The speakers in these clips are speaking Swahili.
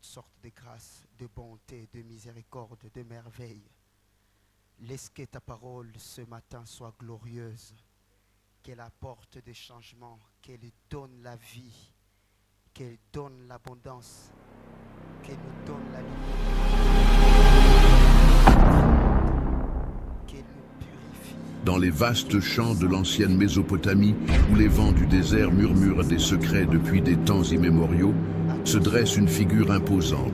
toutes sortes de grâces, de bonté, de miséricorde, de merveilles. Laisse que ta parole ce matin soit glorieuse, qu'elle apporte des changements, qu'elle donne la vie, qu'elle donne l'abondance, qu'elle nous donne la liberté, qu'elle nous purifie. Dans les vastes champs de l'ancienne Mésopotamie, où les vents du désert murmurent des secrets depuis des temps immémoriaux, se dresse une figure imposante.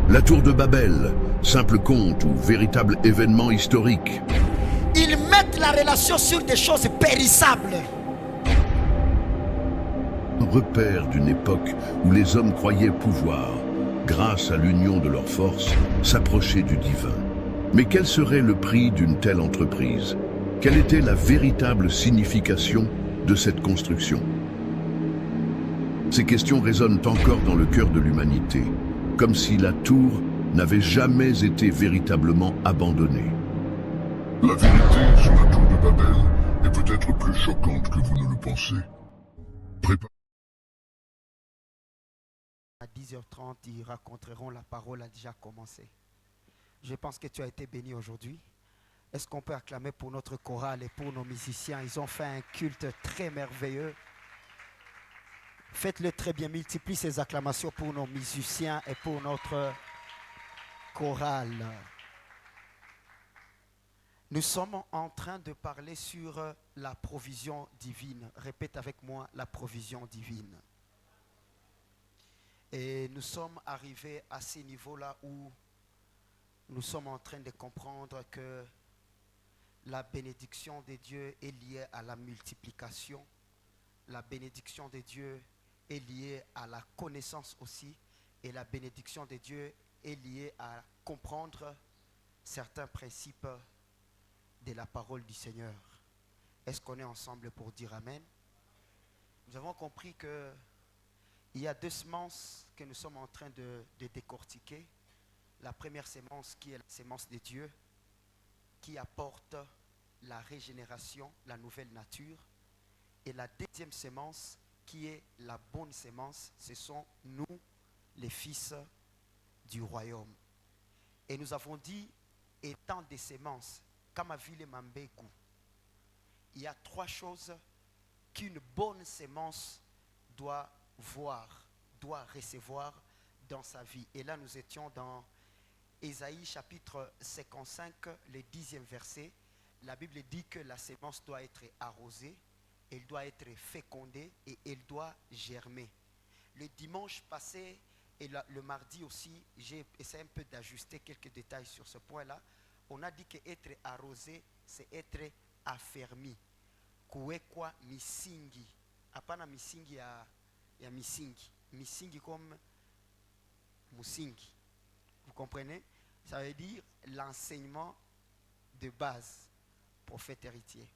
La tour de Babel, simple conte ou véritable événement historique. Ils mettent la relation sur des choses périssables. Repère d'une époque où les hommes croyaient pouvoir, grâce à l'union de leurs forces, s'approcher du divin. Mais quel serait le prix d'une telle entreprise? Quelle était la véritable signification de cette construction? Ces questions résonnent encore dans le cœur de l'humanité, comme si la tour n'avait jamais été véritablement abandonnée. La vérité sur la tour de Babel est peut-être plus choquante que vous ne le pensez. À 10h30, ils raconteront la parole a déjà commencé. Je pense que tu as été béni aujourd'hui. Est-ce qu'on peut acclamer pour notre chorale et pour nos musiciens? Ils ont fait un culte très merveilleux. Faites-le très bien. Multiplie ces acclamations pour nos musiciens et pour notre chorale. Nous sommes en train de parler sur la provision divine. Répète avec moi, la provision divine. Et nous sommes arrivés à ce niveau-là où nous sommes en train de comprendre que la bénédiction de Dieu est liée à la multiplication. La bénédiction de Dieu est liée à la connaissance aussi. Et la bénédiction de Dieu est liée à comprendre certains principes de la parole du Seigneur. Est-ce qu'on est ensemble pour dire Amen? Nous avons compris que il y a deux semences que nous sommes en train de décortiquer. La première semence qui est la semence de Dieu, qui apporte la régénération, la nouvelle nature. Et la deuxième semence qui est la bonne semence, ce sont nous, les fils du royaume. Et nous avons dit, étant des semences, Kamavile Mambegu, il y a trois choses qu'une bonne semence doit voir, doit recevoir dans sa vie. Et là, nous étions dans Ésaïe chapitre 55, le 10e verset. La Bible dit que la semence doit être arrosée, elle doit être fécondée et elle doit germer. Le dimanche passé et le mardi aussi, j'ai essayé un peu d'ajuster quelques détails sur ce point-là. On a dit qu'être arrosé, c'est être affermi. Kuwekwa misingi. Hapana misingi ya misingi. Misingi comme musingi. Vous comprenez? Ça veut dire l'enseignement de base, prophète héritier.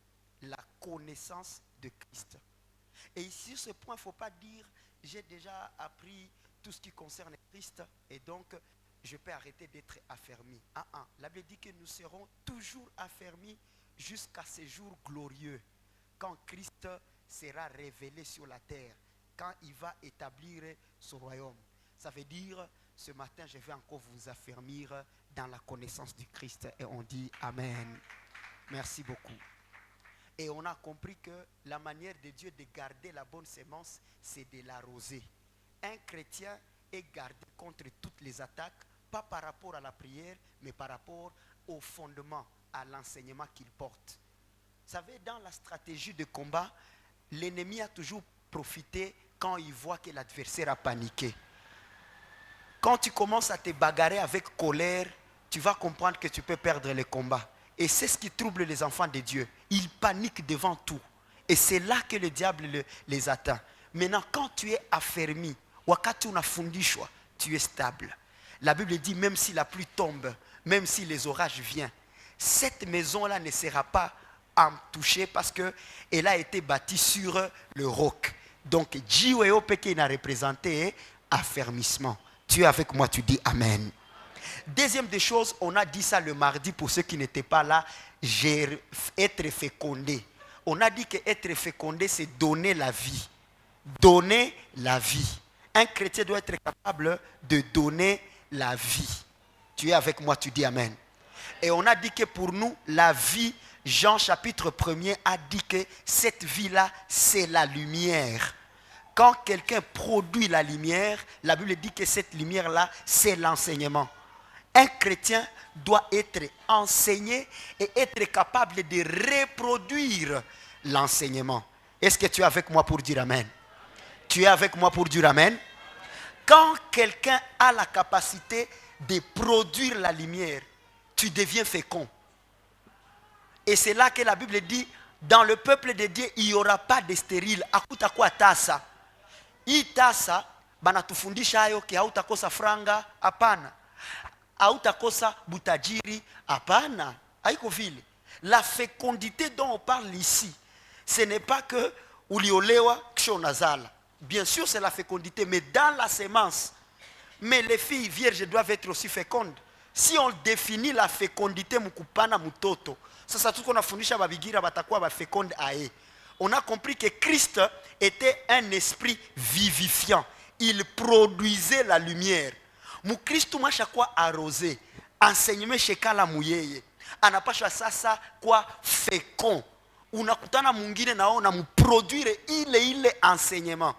La connaissance de Christ. Et sur ce point, il ne faut pas dire j'ai déjà appris tout ce qui concerne Christ et donc je peux arrêter d'être affermi. La Bible dit que nous serons toujours affermis jusqu'à ce jour glorieux, quand Christ sera révélé sur la terre, quand il va établir son royaume. Ça veut dire, ce matin, je vais encore vous affermir dans la connaissance du Christ. Et on dit Amen. Merci beaucoup. Et on a compris que la manière de Dieu de garder la bonne semence, c'est de l'arroser. Un chrétien est gardé contre toutes les attaques, pas par rapport à la prière, mais par rapport au fondement, à l'enseignement qu'il porte. Vous savez, dans la stratégie de combat, l'ennemi a toujours profité quand il voit que l'adversaire a paniqué. Quand tu commences à te bagarrer avec colère, tu vas comprendre que tu peux perdre le combat. Et c'est ce qui trouble les enfants de Dieu. Ils paniquent devant tout. Et c'est là que le diable les atteint. Maintenant, quand tu es affermi, wakati unafundishwa, tu es stable. La Bible dit, même si la pluie tombe, même si les orages viennent, cette maison-là ne sera pas touchée parce qu'elle a été bâtie sur le roc. Donc, Jiweo Pekin a représenté affermissement. Tu es avec moi, tu dis Amen. Deuxième des choses, on a dit ça le mardi pour ceux qui n'étaient pas là, être fécondé. On a dit que être fécondé, c'est donner la vie. Donner la vie. un chrétien doit être capable de donner la vie. Tu es avec moi, tu dis Amen. Et on a dit que pour nous, la vie, Jean chapitre 1er a dit que cette vie-là, c'est la lumière. Quand quelqu'un produit la lumière, la Bible dit que cette lumière-là, c'est l'enseignement. Un chrétien doit être enseigné et être capable de reproduire l'enseignement. Est-ce que tu es avec moi pour dire Amen? Tu es avec moi pour dire Amen? Quand quelqu'un a la capacité de produire la lumière, tu deviens fécond. Et c'est là que la Bible dit, dans le peuple de Dieu, il n'y aura pas de stérile. Hakutakuwa tasa. Hii tasa, banatufundisha hayo ki hautakosa franga, hapana. Hautakosa butajiri, hapana. Haiko vile. La fécondité dont on parle ici, ce n'est pas que uliolewa kisha unazala. Bien sûr, c'est la fécondité, mais dans la sémence. Mais les filles vierges doivent être aussi fécondes. Si on définit la fécondité mukupana mutoto, sasa tuko nafundisha babigira batakuwa ba féconde ae. On a compris que Christ était un esprit vivifiant. Il produisait la lumière. Mukristo mwashakuwa arrosé. Enseignement shekala muyeye. Anapashwa sasa kwa fécond. Unakutana mwingine naona muproduire ile enseignement.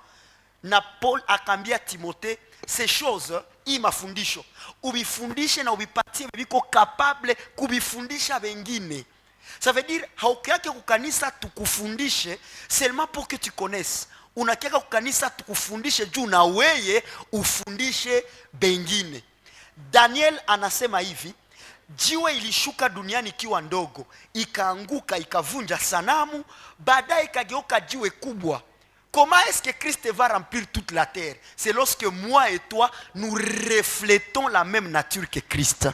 Na Paul akambia Timothée, ces choses, hii mafundisho, ubifundishe na ubipatie biko capable kubifundisha wengine. Ça veut dire, haukiake kukanisa tukufundishe seulement pour que tu connaisses. Unakiaka kukanisa tukufundishe juu na weye ufundishe bengine. Daniel anasema hivi, jiwe ilishuka duniani ikiwa ndogo, ikaanguka, ikavunja sanamu, baadaye ikageuka jiwe kubwa. Comment est-ce que Christ va remplir toute la terre? C'est lorsque moi et toi, nous reflétons la même nature que Christ.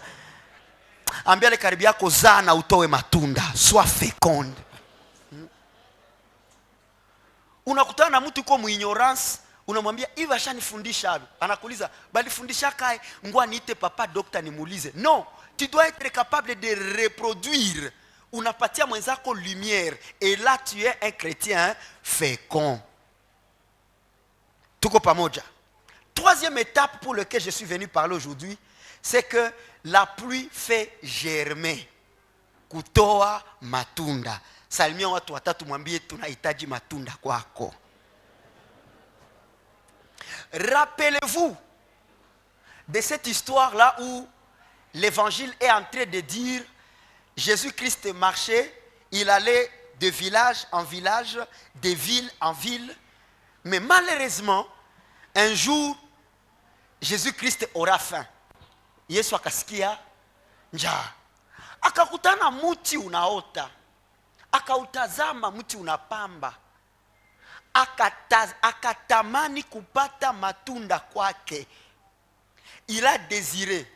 Ambia le karibia yako zaa na utoe matunda. Sois féconde. Unakutana na mtu kwa ignorance, unamwambia hivi ashanifundisha hapo. Anakuuliza, bali fundisha kai, ngwa niite papa docteur nimuulize. Non, tu dois être capable de reproduire. Unapatia mwenzako lumière et là tu es un chrétien fécond. Tuko pamoja. Troisième étape pour laquelle je suis venu parler aujourd'hui, c'est que la pluie fait germer. Kutoa matunda. Salimia watu watatu mwambie tunahitaji matunda kwako. Rappelez-vous de cette histoire-là où l'évangile est en train de dire Jésus-Christ marchait, il allait de village en village, de ville en ville. Mais malheureusement, un jour, Jésus-Christ aura faim. Yesu akasikia njaa. Akakutana mti unaota. Akautazama mti unapamba. Akatamani kupata matunda kwake. Il a désiré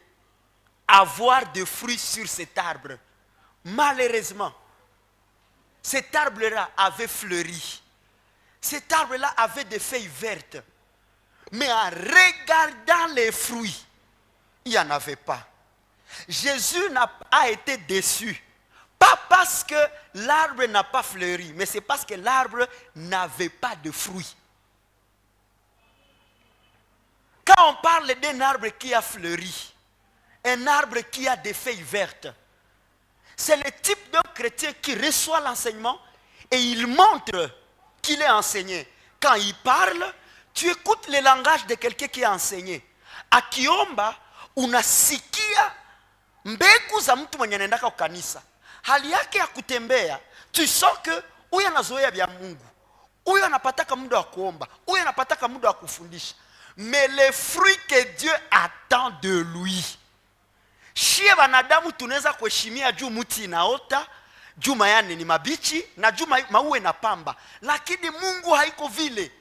avoir des fruits sur cet arbre. Malheureusement, cet arbre-là avait fleuri. Cet arbre-là avait des feuilles vertes. Mais en regardant les fruits, il n'y en avait pas. Jésus a été déçu. Pas parce que l'arbre n'a pas fleuri, mais c'est parce que l'arbre n'avait pas de fruits. Quand on parle d'un arbre qui a fleuri, un arbre qui a des feuilles vertes, c'est le type de chrétien qui reçoit l'enseignement et il montre qu'il est enseigné. Quand il parle, tu écoutes le langage de quelqu'un qui est enseigné. Akiomba, unasikia mbegu za mtu mwenye anaendaka kanisa. Hali yake ya kutembea, tu sens que huyu anazoea vya Mungu. Huyu anapataka muda wa kuomba, huyu anapataka muda wa kufundisha. Mais les fruits que Dieu attend de lui. Shie wanadamu tunaweza kuheshimia juu mti inaota, juu mayane ni mabichi na juu maue na pamba. Lakini Mungu haiko vile.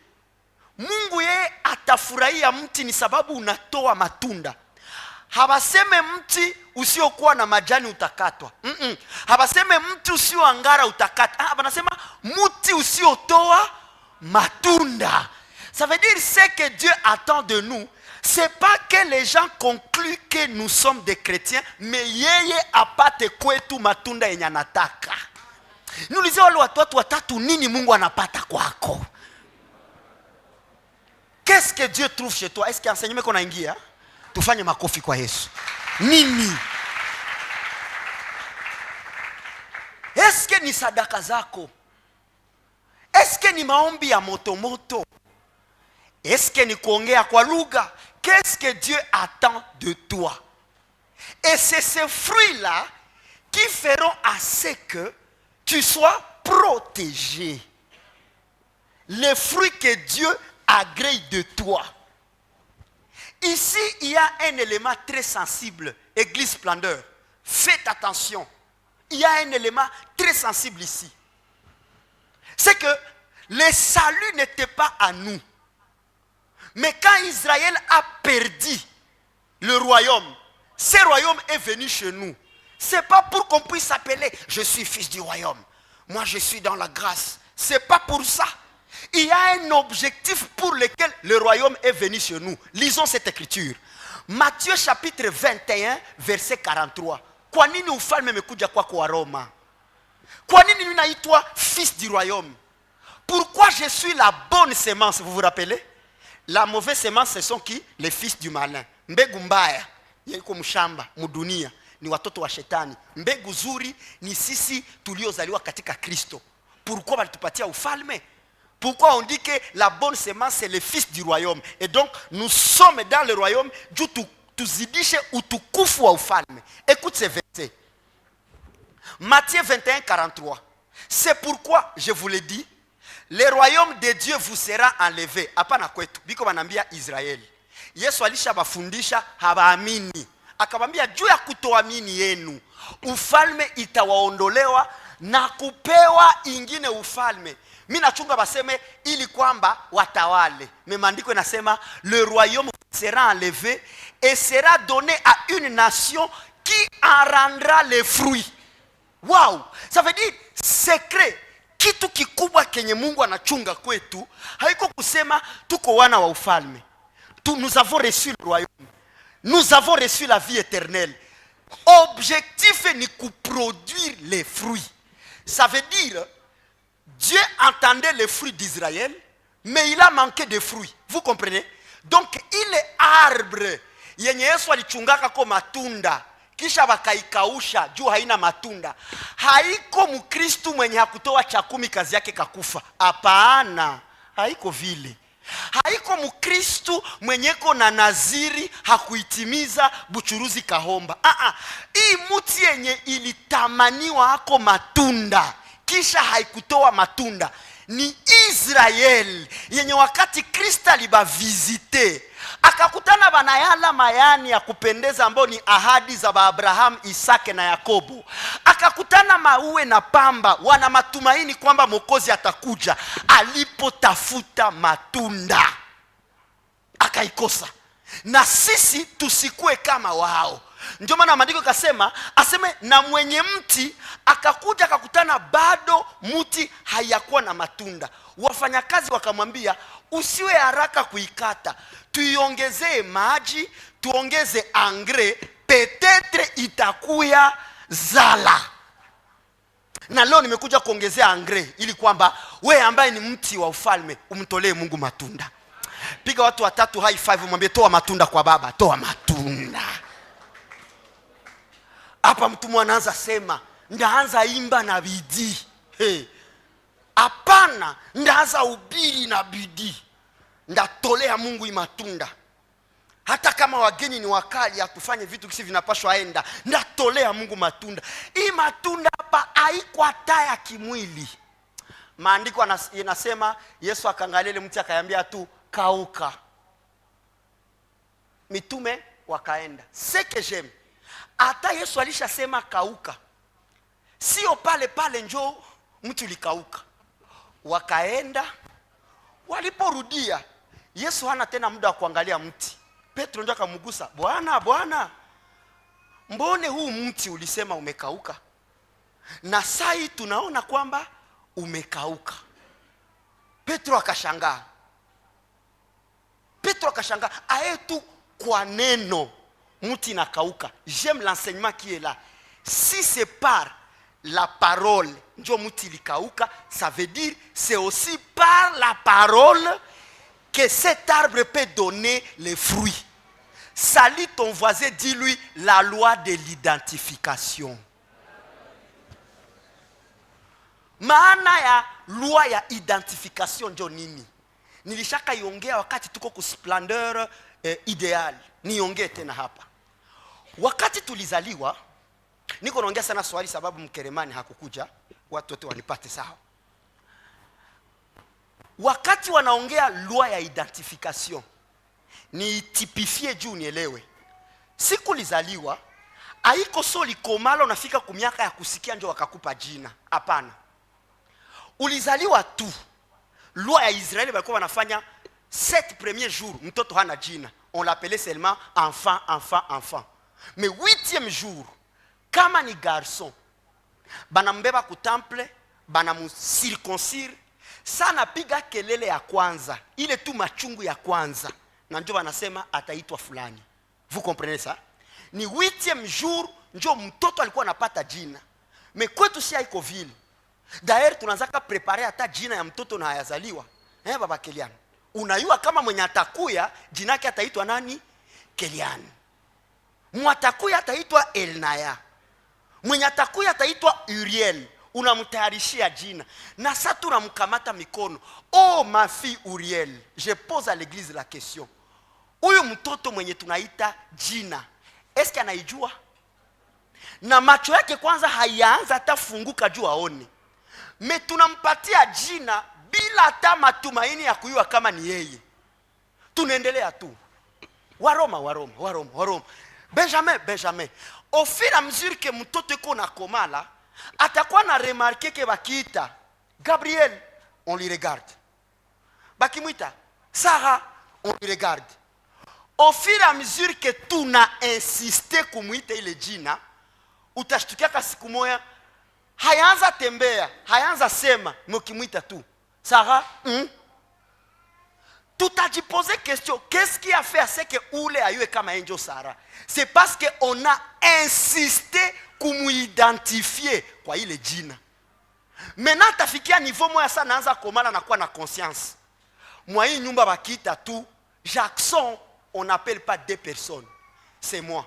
Mungu yeye atafurahia mti ni sababu unatoa matunda. Habaseme mti usiokuwa na majani utakatwa. Habaseme mti usioangara utakatwa. Habasema mti usiotoa matunda. Ça veut dire ce que Dieu attend de nous. C'est pas que les gens concluent que nous sommes des chrétiens, mais yeye apate kwetu matunda yenye anataka. Niulize wale watu watatu nini Mungu anapata kwako? Qu'est-ce que Dieu trouve chez toi? Est-ce qu'il y a enseignement qu'on a ingia? Tufanye makofi kwa Yesu. Nini? Est-ce que ni sadaka zako? Est-ce que ni maombi ya moto moto? Est-ce que ni kuongea kwa lugha? Qu'est-ce que Dieu attend de toi? Et c'est ces fruits-là qui feront à ce que tu sois protégé. Les fruits que Dieu agrée de toi. Ici, il y a un élément très sensible. Église Splendeur, faites attention. Il y a un élément très sensible ici. C'est que le salut n'était pas à nous. Mais quand Israël a perdu le royaume, ce royaume est venu chez nous. Ce n'est pas pour qu'on puisse s'appeler « Je suis fils du royaume. Moi, je suis dans la grâce. » Ce n'est pas pour ça. Il y a un objectif pour lequel le royaume est venu chez nous. Lisons cette écriture. Matthieu chapitre 21, verset 43. Kwa nini ufalme umekuja kwako wa Roma? Kwa nini ninaitwa fils du royaume? Pourquoi je suis la bonne sémence? Vous vous rappelez? La mauvaise sémence, ce sont qui? Les fils du malin. Mbegu mbaya, yeko mshamba, mudunia, ni watoto wa shetani. Mbegu zuri, ni sisi tuliozaliwa katika Kristo. Pourquoi balitupatia ufalme? Pourquoi on dit que la bonne sémence, c'est les fils du royaume? Et donc, nous sommes dans le royaume, tuzidishe utukufu wa ufalme. Écoute ces versets. Matthieu 21, 43. C'est pourquoi, je vous l'ai dit, le royaume de Dieu vous sera enlevé. Hapana kwetu. Biko banambia Israeli. Yesu alisha bafundisha habaamini. Akabambia juu ya kutoamini yenu, ufalme itawaondolewa na kupewa ingine ufalme. Mimi nachunga baseme ili kwamba watawale. Mais maandiko inasema le royaume sera enlevé et sera donné à une nation qui en rendra les fruits. Wow! Ça veut dire secret. Kitu kikubwa kenye Mungu anachunga kwetu haiko kusema tuko wana wa ufalme. Nous avons reçu le royaume. Nous avons reçu la vie éternelle. Objectif est de produire les fruits. Ça veut dire Dieu entendait les fruits d'Israël, mais il a manqué de fruits. Vous comprenez? Donc il est arbre yenye Yesu alichungaka kwa matunda kisha wakaikausha juu haina matunda. Haiko mkristu mwenye hakutoa chakumi kazi yake kakufa. Hapana, haiko vile. Haiko mkristu mwenyeko na naziri hakuitimiza buchuruzi kahomba. Hii muti yenye ilitamaniwa hako matunda kisha haikutoa matunda ni Israel yenye wakati Kristo alibavizite akakutana banayala mayani ya kupendeza ambao ni ahadi za Abraham, Isake na Yakobo. Akakutana maue na pamba, wana matumaini kwamba Mwokozi atakuja. Alipotafuta matunda akaikosa. Na sisi tusikue kama wao. Ndio maana maandiko kasema, aseme na mwenye mti akakuja akakutana bado mti hayakuwa na matunda. Wafanyakazi wakamwambia usiwe haraka kuikata, tuiongezee maji, tuongeze engrais, peut-être itakuya zala. Na leo nimekuja kuongezea engrais ili kwamba wewe ambaye ni mti wa ufalme umtolee Mungu matunda. Piga watu watatu high five mwambie toa matunda kwa baba, toa matunda. Hapa mtu anaanza sema ndaanza imba na bidii. Hapana, ndaanza ubiri na bidii. Ndatolea Mungu matunda. Hata kama wageni ni wakali atufanye vitu kisi vinapaswa enda, ndatolea Mungu matunda. Hii matunda hapa haikuwa taya kimwili. Maandiko yanasema Yesu akaangalia ile mti akayambia tu kauka. Mitume wakaenda. Seke j'aime. Hata Yesu alishasema kauka. Sio pale pale njoo mtu likauka. Wakaenda, waliporudia Yesu hana tena muda wa kuangalia mti. Petro ndio akamgusa, Bwana, mbone huu mti ulisema umekauka? Na sai tunaona kwamba umekauka. Petro akashangaa. Aetu kwa neno mti nakauka. J'aime l'enseignement qui est là. Si c'est par la parole ndio mti likauka, ça veut dire c'est aussi par la parole que cet arbre peut donner les fruits. Salis ton voisin, dis-lui la loi de l'identification. Maana ya loi ya identification ndio nini? Nilishaka iongea wakati tuko ku splendeur ideal. Niongee tena hapa. Wakati tulizaliwa, niko naongea sana swali sababu Mkeremani hakukuja, watu wote wanipate sawa. Wakati wanaongea loi ya identification, ni tipifie juu nielewe. Siku lizaliwa, haiko soli komala unafika kumiaka ya kusikia ndio wakakupa jina. Hapana. Ulizaliwa tu. Loi ya Israeli walikuwa wanafanya 7 premiers jours mtoto hana jina. On l'appelait seulement enfant, enfant, enfant. Mais 8e jour, kama ni garçon, banambeba ku temple, banamucirconcire, sana piga kelele ya kwanza, ile tu machungu ya kwanza, na ndio wanasema ataitwa fulani. Vous comprenez ça? Ni 8e jour ndio mtoto alikuwa anapata jina. Mais kwetu si haiko vile. D'ailleurs tunaanza preparer hata jina ya mtoto na hayazaliwa. Baba Kelian. Unayua kama mwenye atakuya jina yake ataitwa nani? Kelian. Mwatakuya ataitwa Elnaya. Mwenye atakuya ataitwa Uriel. Unamtayarishia jina. Na sasa tunamkamata mikono. Oh ma fille Uriel, je pose à l'église la question. Huyu mtoto mwenye tunaita jina, est-ce qu'il anaijua? Na macho yake kwanza hayaanza hata funguka juu aone. Me tunampatia jina bila hata matumaini ya kujua kama ni yeye. Tunaendelea tu. Waroma. Benjamin. Au fur et à mesure que mtoto iko na komala, atakuwa na remarquer que bakiita Gabriel, on lui regarde. Bakimwita Sarah, on lui regarde. Au fur et à mesure que tuna insisté kumwita ile jina, utashtukia siku moja hayaanza tembea, hayaanza sema, mkimwita tu Sarah, tutajiposer question, qu'est-ce qui a fait à ce que ule ayue kama enjo Sarah? C'est parce que on a insisté kumuidentifier kwa ile jina. Maintenant tafikia niveau moya sana naanza komala na kuwa na conscience. Mwa hii nyumba bakita tu Jackson, on n'appelle pas 2 personnes. C'est moi.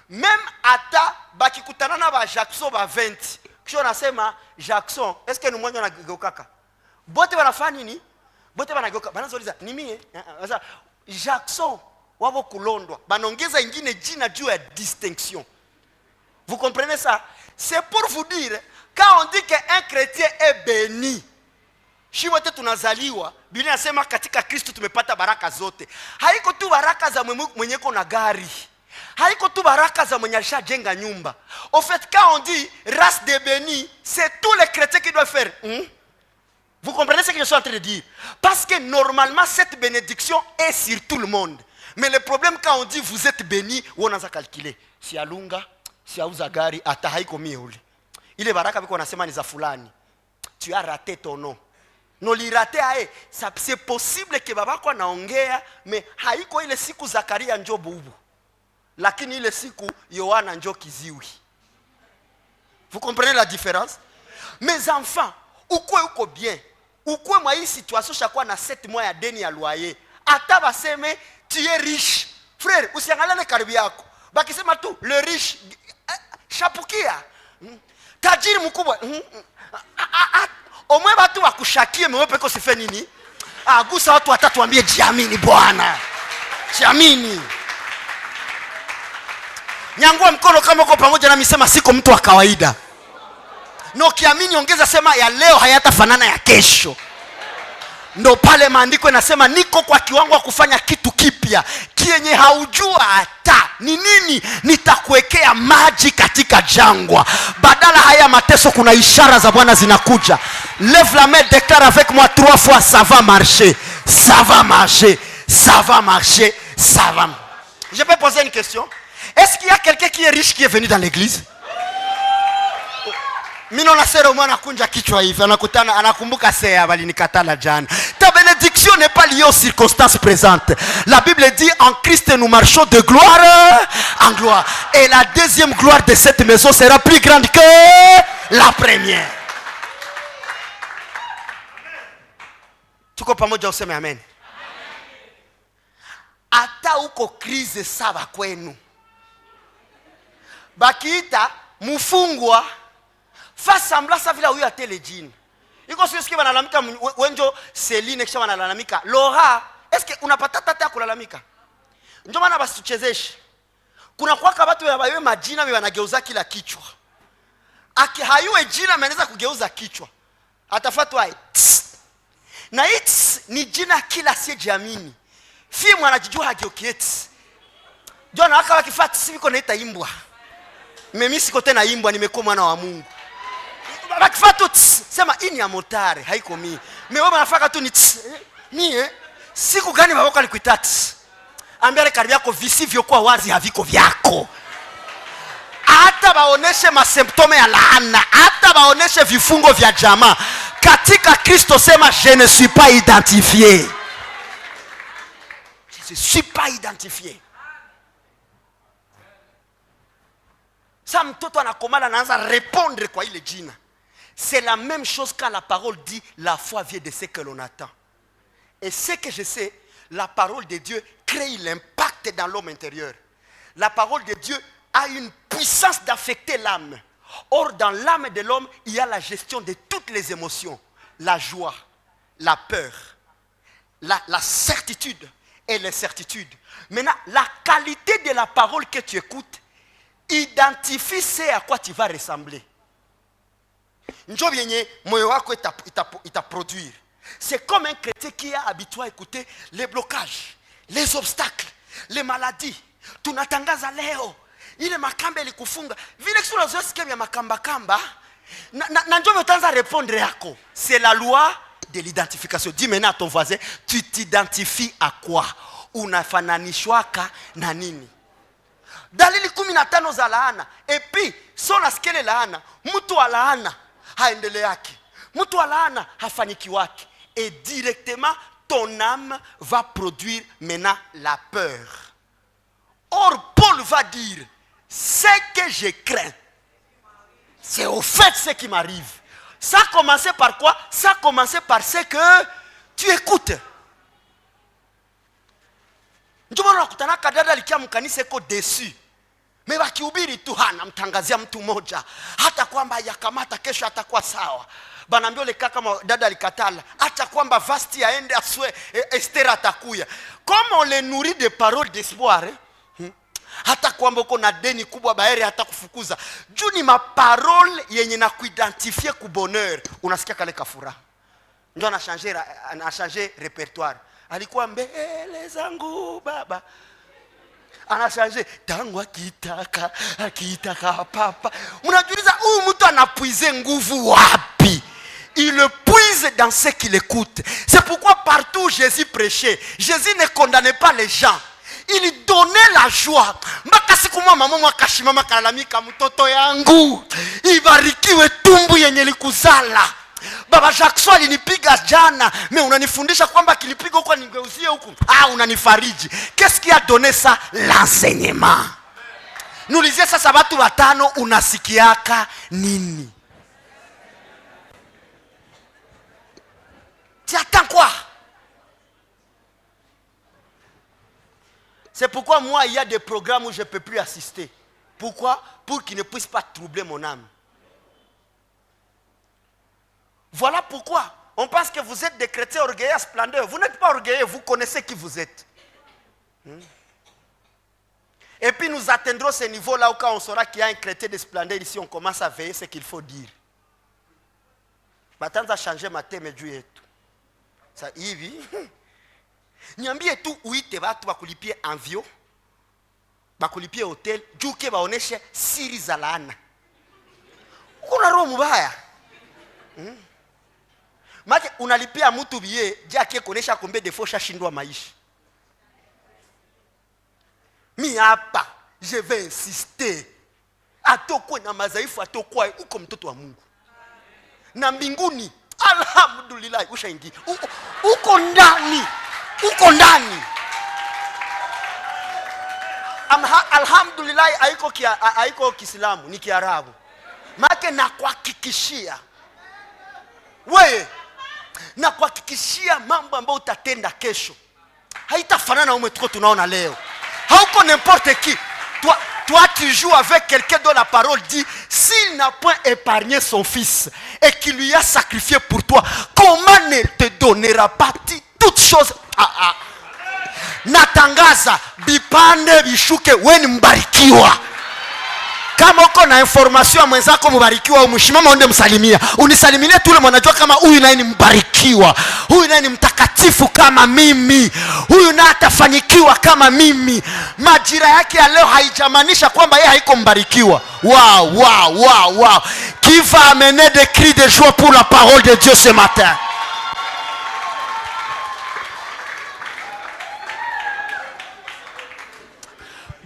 Même ata bakikutana na ba Jackson ba 20. Kisho nasema Jackson, est-ce que nous mwanyo na geukaka? Bote wanafanya nini? Bote wanageuka. Banazoliza ni mie. Sasa Jackson wabo kulondwa. Banongeza ingine jina juu ya distinction. Vous comprenez ça? C'est pour vous dire, quand on dit qu'un chrétien est béni, shi wote tunazaliwa, Biblia inasema katika Kristo tumepata baraka zote. Haiko tu baraka za mwenye na gari. Haiko tu baraka za mwenye alishajenga nyumba. Au fait, quand on dit race de bénis, c'est tous les chrétiens qui doivent faire. Vous comprenez ce que je suis en train de dire? Parce que normalement, cette bénédiction est sur tout le monde. Mais le problème, quand on dit vous êtes bénis, on a calculé. Si alunga, si auza gari, ata haiko miuli. Ile baraka biko nasema ni za fulani. Tu as raté ton nom. No li raté ae. C'est possible que babako anaongea, mais haiko ile siku Zakaria njo bubu. Lakini ile siku Yohana njo kiziwi. Vous comprenez la différence? Mes enfants, uko bien. Uko mwa hii situation chaque na 7 mois ya deni ya loyer. Ata baseme tu es riche. Frère, usiangalie karibu yako. Bakisema tu le riche shapukia. Tajiri mkubwa. Omwe watu wakushakie mwewe peko sife nini? Gusa watu watatu waambie jiamini bwana. Jiamini. Nyangua mkono kama uko pamoja na misema siko mtu wa kawaida. No kiamini ongeza sema ya leo hayatafanana ya kesho. Ndo pale maandiko yanasema niko kwa kiwango wa kufanya kitu kipya kienye haujua hata ni nini. Nitakuwekea maji katika jangwa. Badala haya mateso kuna ishara za Bwana zinakuja. Lève la main, déclare avec moi 3 fois ça va marcher. Ça va marcher. Ça va marcher. Ça va. Je peux poser une question? Est-ce qu'il y a quelqu'un qui est riche qui est venu dans l'église? Mino na sero mwana kunja kichwa hivi anakutana anakumbuka sea balinikatala jana. Ta bénédiction n'est pas liée aux circonstances présentes. La Bible dit en Christ nous marchons de gloire en gloire et la deuxième gloire de cette maison sera plus grande que la première. Tuko pamoja useme amen. sa uko krize saba kwenu. Bakiita mufungwa fa semblant sa vila huyo atele jini. Iko sio sikia wanalalamika wenjo Celine kisha wanalalamika. Laura, eske unapata tata ya kulalamika? Ndio maana basi tuchezeshe. Kuna kwaka watu wabawe majina wanageuza kila kichwa. Akihayue jina anaweza kugeuza kichwa. Atafuatwa na it's ni jina kila siyejiamini. Fimu anajijua hageukieti. Jona waka wakifati siviko naita imbwa. Mimi siko tena imbwa, nimekuwa mwana wa Mungu. Wakifatu sema ini ya motare haiko mimi. Mewe nafaka tu ni siku gani babako alikuitati? Ambia karibu yako visivyo kwa wazi haviko vyako. Hata baoneshe masymptome ya laana, hata baoneshe vifungo vya jamaa. Katika Kristo sema je ne suis pas identifié. Je ne suis pas identifié. Sa mtoto anakomala anaanza répondre kwa ile jina. C'est la même chose quand la parole dit la foi vient de ce que l'on attend. Et ce que je sais, la parole de Dieu crée l'impact dans l'homme intérieur. La parole de Dieu a une puissance d'affecter l'âme. Or, dans l'âme de l'homme, il y a la gestion de toutes les émotions. La joie, la peur, la certitude et l'incertitude. Maintenant, la qualité de la parole que tu écoutes identifie ce à quoi tu vas ressembler. Njo vienye moyo wako ita produire. C'est comme un chrétien qui est habitué à écouter les blocages, les obstacles, les maladies. Tunatangaza leo ile makamba ilikufunga. Vile kisura zote kama makamba kamba na njo utaanza répondre yako. C'est la loi de l'identification. Dis maintenant à ton voisin, tu t'identifies à quoi? Unafananishwaka na nini? Dalili 15 za laana. Et puis, so nasikele laana, mtu wa laana haendele yake. Mtu wa laana hafanyiki wake. Et directement, ton âme va produire maintenant la peur. Or, Paul va dire, ce que je crains, c'est au fait ce qui m'arrive. Ça a commencé par quoi? Ça a commencé par ce que tu écoutes. Njuma nakutana kadada likia mkanisa eko déçu. Mais wakihubiri tu mtangazia mtu mmoja hata kwamba yakamata kesho atakuwa sawa. Banambia le kaka kama dada alikatala hata kwamba Vasti aende aswe Esther atakuya. Comme on les nourrit de paroles d'espoir, hata kwamba uko na deni kubwa baere hata kufukuza. Juu ni maparole yenye na kuidentifie ku bonheur. Unasikia kale kafura. Ndio ana changer répertoire. Alikuwa mbele zangu baba. Anachange tangu akitaka papa. Unajiuliza huyu mtu anapuize nguvu wapi? Il le puise dans ce qu'il écoute. C'est pourquoi partout où Jésus prêchait, Jésus ne condamnait pas les gens. Il donnait la joie. Mpaka siku mama akashimama kalalamika, mtoto yangu ibarikiwe tumbu yenye likuzala. Baba Jackson alinipiga jana, mais unanifundisha kwamba kilipiga huko ningeuzie huko. Unanifariji. Qu'est-ce qui a donné ça? L'enseignement. Nulizie sasa watu watano unasikiaka nini? Tu attends quoi? C'est pourquoi moi il y a des programmes où je ne peux plus assister. Pourquoi? Pour qu'ils ne puissent pas troubler mon âme. Voilà pourquoi on pense que vous êtes des chrétiens orgueilleux à splendeur. Vous n'êtes pas orgueilleux, vous connaissez qui vous êtes. Et puis nous atteindrons ce niveau-là où quand on saura qu'il y a un chrétien de splendeur ici, on commence à veiller ce qu'il faut dire. Maintenant, ça changer ma thème du yetu. Ça hivi. Niambie tu uite watu bakulipie envio. Bakulipie hotel, juke baoneshe siri za laana. Kuna roho mbaya. Maki unalipia mtu bie jake kuonesha kumbe defo shashindwa maisha. Mi hapa je vais insister. Atokwe na madhaifu atokwa uko mtoto wa Mungu. Na mbinguni alhamdulillah ushaingia. Uko ndani. Uko ndani. Alhamdulillah haiko Kiislamu ni Kiarabu. Make na kuhakikishia. Wewe na kuhakikishia mambo ambayo utatenda kesho haitafanana na tuko tunaona leo. Hauko n'importe qui. Toi, tu joues avec quelqu'un dont la parole dit, s'il n'a point épargné son fils et qu'il lui a sacrifié pour toi, comment ne te donnera pas toutes choses? Natangaza bipande bishuke weni mbarikiwa. Kama uko na information ya mwenzako mbarikiwa, umshimama onde msalimia. Unisalimie tu, ile mnajua kama huyu naye ni mbarikiwa. Huyu naye ni mtakatifu kama mimi. Huyu naye atafanikiwa kama mimi. Majira yake ya leo haijamaanisha kwamba yeye haiko mbarikiwa. Wow. Qui va amener des cris de joie pour la parole de Dieu ce matin?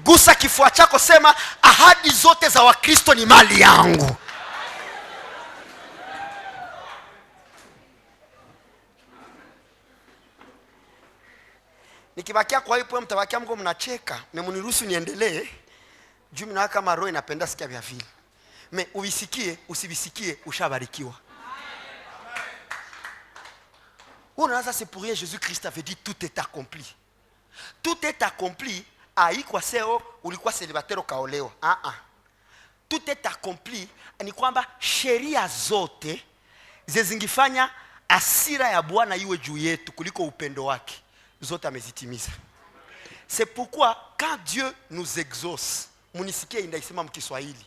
Gusa kifua chako, sema ahadi zote za Wakristo ni mali yangu. Nikibakia kwa hiyo mtabakia mko mnacheka, na mniruhusu niendelee. Juu mimi na kama roho inapenda sikia vya vile. Mais ubisikie, usibisikie, ushabarikiwa. Unaanza c'est pour rien Jésus-Christ avait dit tout est accompli. Tout est accompli. Haikuwa seo ulikuwa célibataire kaolewa. Tout est accompli ni kwamba sheria zote zingifanya hasira ya Bwana iwe juu yetu kuliko upendo wake, zote amezitimiza. C'est pourquoi quand Dieu nous exauce, munisikie ndaisema mkiswahili,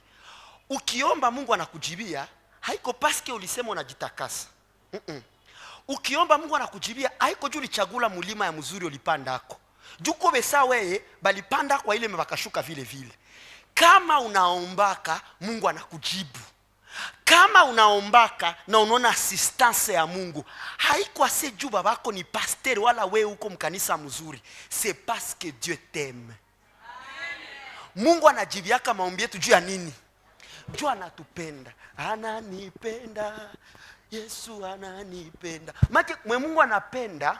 ukiomba Mungu anakujibia, haiko paske ulisema unajitakasa. Ukiomba Mungu anakujibia, haiko juu ulichagula mulima ya mzuri ulipandako. Juko besa weye balipanda kwa ile mebakashuka vile vile. Kama unaombaka Mungu anakujibu. Kama unaombaka na unaona assistance ya Mungu, haiko ase juu babako ni pasteur wala wewe uko mkanisa mzuri. C'est parce que Dieu t'aime. Mungu anajibiaka maombi yetu juu ya nini? Juu anatupenda. Ananipenda. Yesu ananipenda. Maki mwe Mungu anapenda.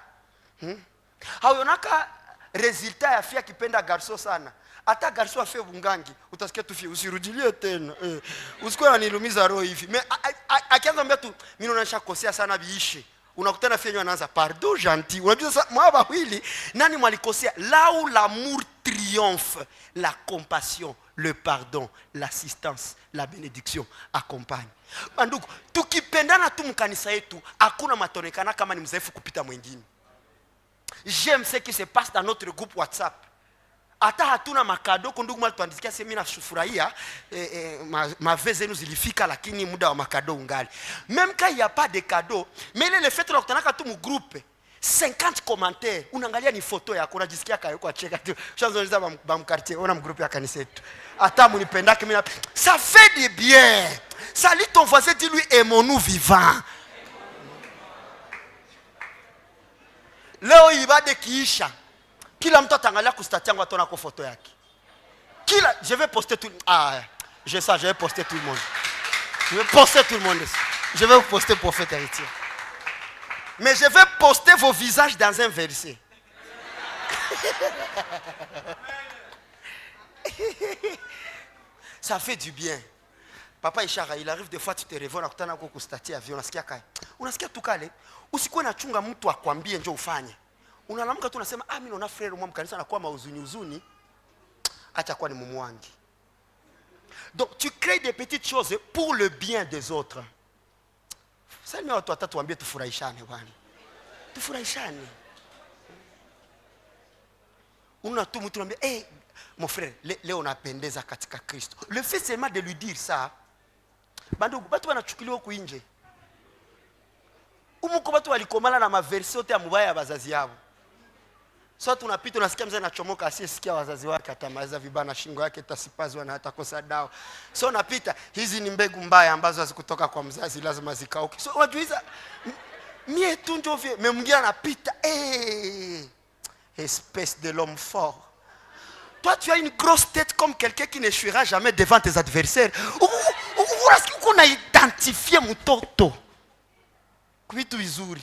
Haonaka resultat ya fia kipenda garso sana. Hata garso afie bungangi, utasikia tu fia usirudilie tena. Usikuwa unanilumiza roho hivi. Mais akianza mbia tu mimi naonesha kosea sana biishe. Unakutana fia anaanza pardon gentil. Unajua sasa mwaba wili nani mwalikosea? Là où l'amour triomphe, la compassion, le pardon, l'assistance, la bénédiction accompagne. Bandugu, tukipendana tu mkanisa yetu, hakuna matonekana kama ni mzaifu kupita mwingine. J'aime ce qui se passe dans notre groupe WhatsApp. Ata hatuna makado kundugu mali tuandikia sema na shufurahia maveze nous zilifika lakini muda wa makado ungali. Même quand il y a pas de cadeau, mais le fait que tunakutanaka tu mu groupe 50 commentaires, unaangalia ni photo yako unajisikia kayo kwa cheka tu. Chanzo za ba mkartier ona mu groupe ya kanisa yetu. Ata munipendake mimi ça fait du bien. Salut ton voisin, dis-lui aimons-nous vivants. Leo ibade kiisha, kila mtu atangalia kustati yangu atona kwa photo yake. Je vais poster tout je vais poster tout le monde. Je vais poster tout le monde. Je vais vous poster prophète héritier. Mais je vais poster vos visages dans un verset. Ça fait du bien. Papa Ishara, il arrive des fois tu te réveilles unakutana kwa kustati avion unasikia kai. Unasikia tu kale, usikuwe na chunga mtu akwambie njoo ufanye. Unalamuka tu unasema mimi naona frère mwa mkanisa anakuwa mauzuni, acha kwa ni mumwangi. Donc tu crées des petites choses pour le bien des autres. Sasa ni watu watatu waambie tufurahishane bwana. Tufurahishane. Una tu mtu anambia mon frère, leo unapendeza katika Kristo. Le fait seulement de lui dire ça, bandugu batu wanachukuliwa huko nje. Umuko batu walikomala na maversi yote ya mubaya ya wazazi yao. Sasa tunapita unasikia mzee anachomoka asiyesikia wazazi wake atamaliza vibana shingo yake itasipazwa na atakosa dawa. So unapita hizi ni mbegu mbaya ambazo hazikutoka kwa mzazi lazima zikauke. So unajua mie tu ndio vile memwingia anapita espèce de l'homme fort. Toi tu as une grosse tête comme quelqu'un qui n'échouera jamais devant tes adversaires. Unasikia uko na identifier mtoto. Vitu vizuri.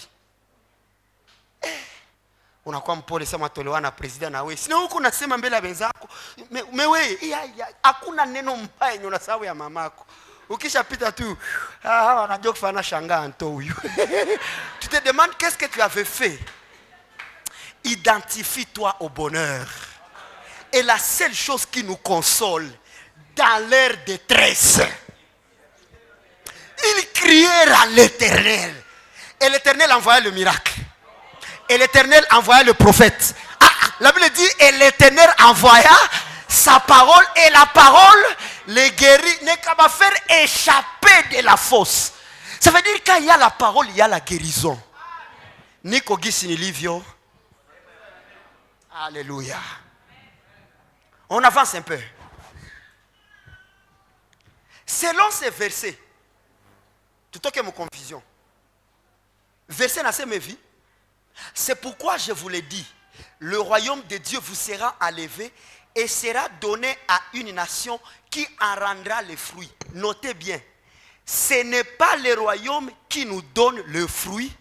Unakuwa mpole sema tolewana president na wewe. Sina huko unasema mbele ya wenzako. Wewe hakuna neno mbaya yenye unasahau ya mamako. Ukishapita tu wanajua kufanya shangaa nto huyu. Tu te demandes qu'est-ce que tu avais fait? Identifie-toi au bonheur. est la seule chose qui nous console dans leur détresse. Ils crièrent à l'Éternel. Et l'Éternel envoya le miracle. Et l'Éternel envoya le prophète. La Bible dit, et l'Éternel envoya sa parole. Et la parole les guérit. N'est qu'à faire échapper de la fosse. Ça veut dire qu'il y a la parole, il y a la guérison. Nico Gisini Livio. Alléluia. On avance un peu. Selon ces versets, tout au que mon confusion. Verset dans mes vies. C'est pourquoi je vous l'ai dit. Le royaume de Dieu vous sera enlevé et sera donné à une nation qui en rendra les fruits. Notez bien. Ce n'est pas le royaume qui nous donne le fruit,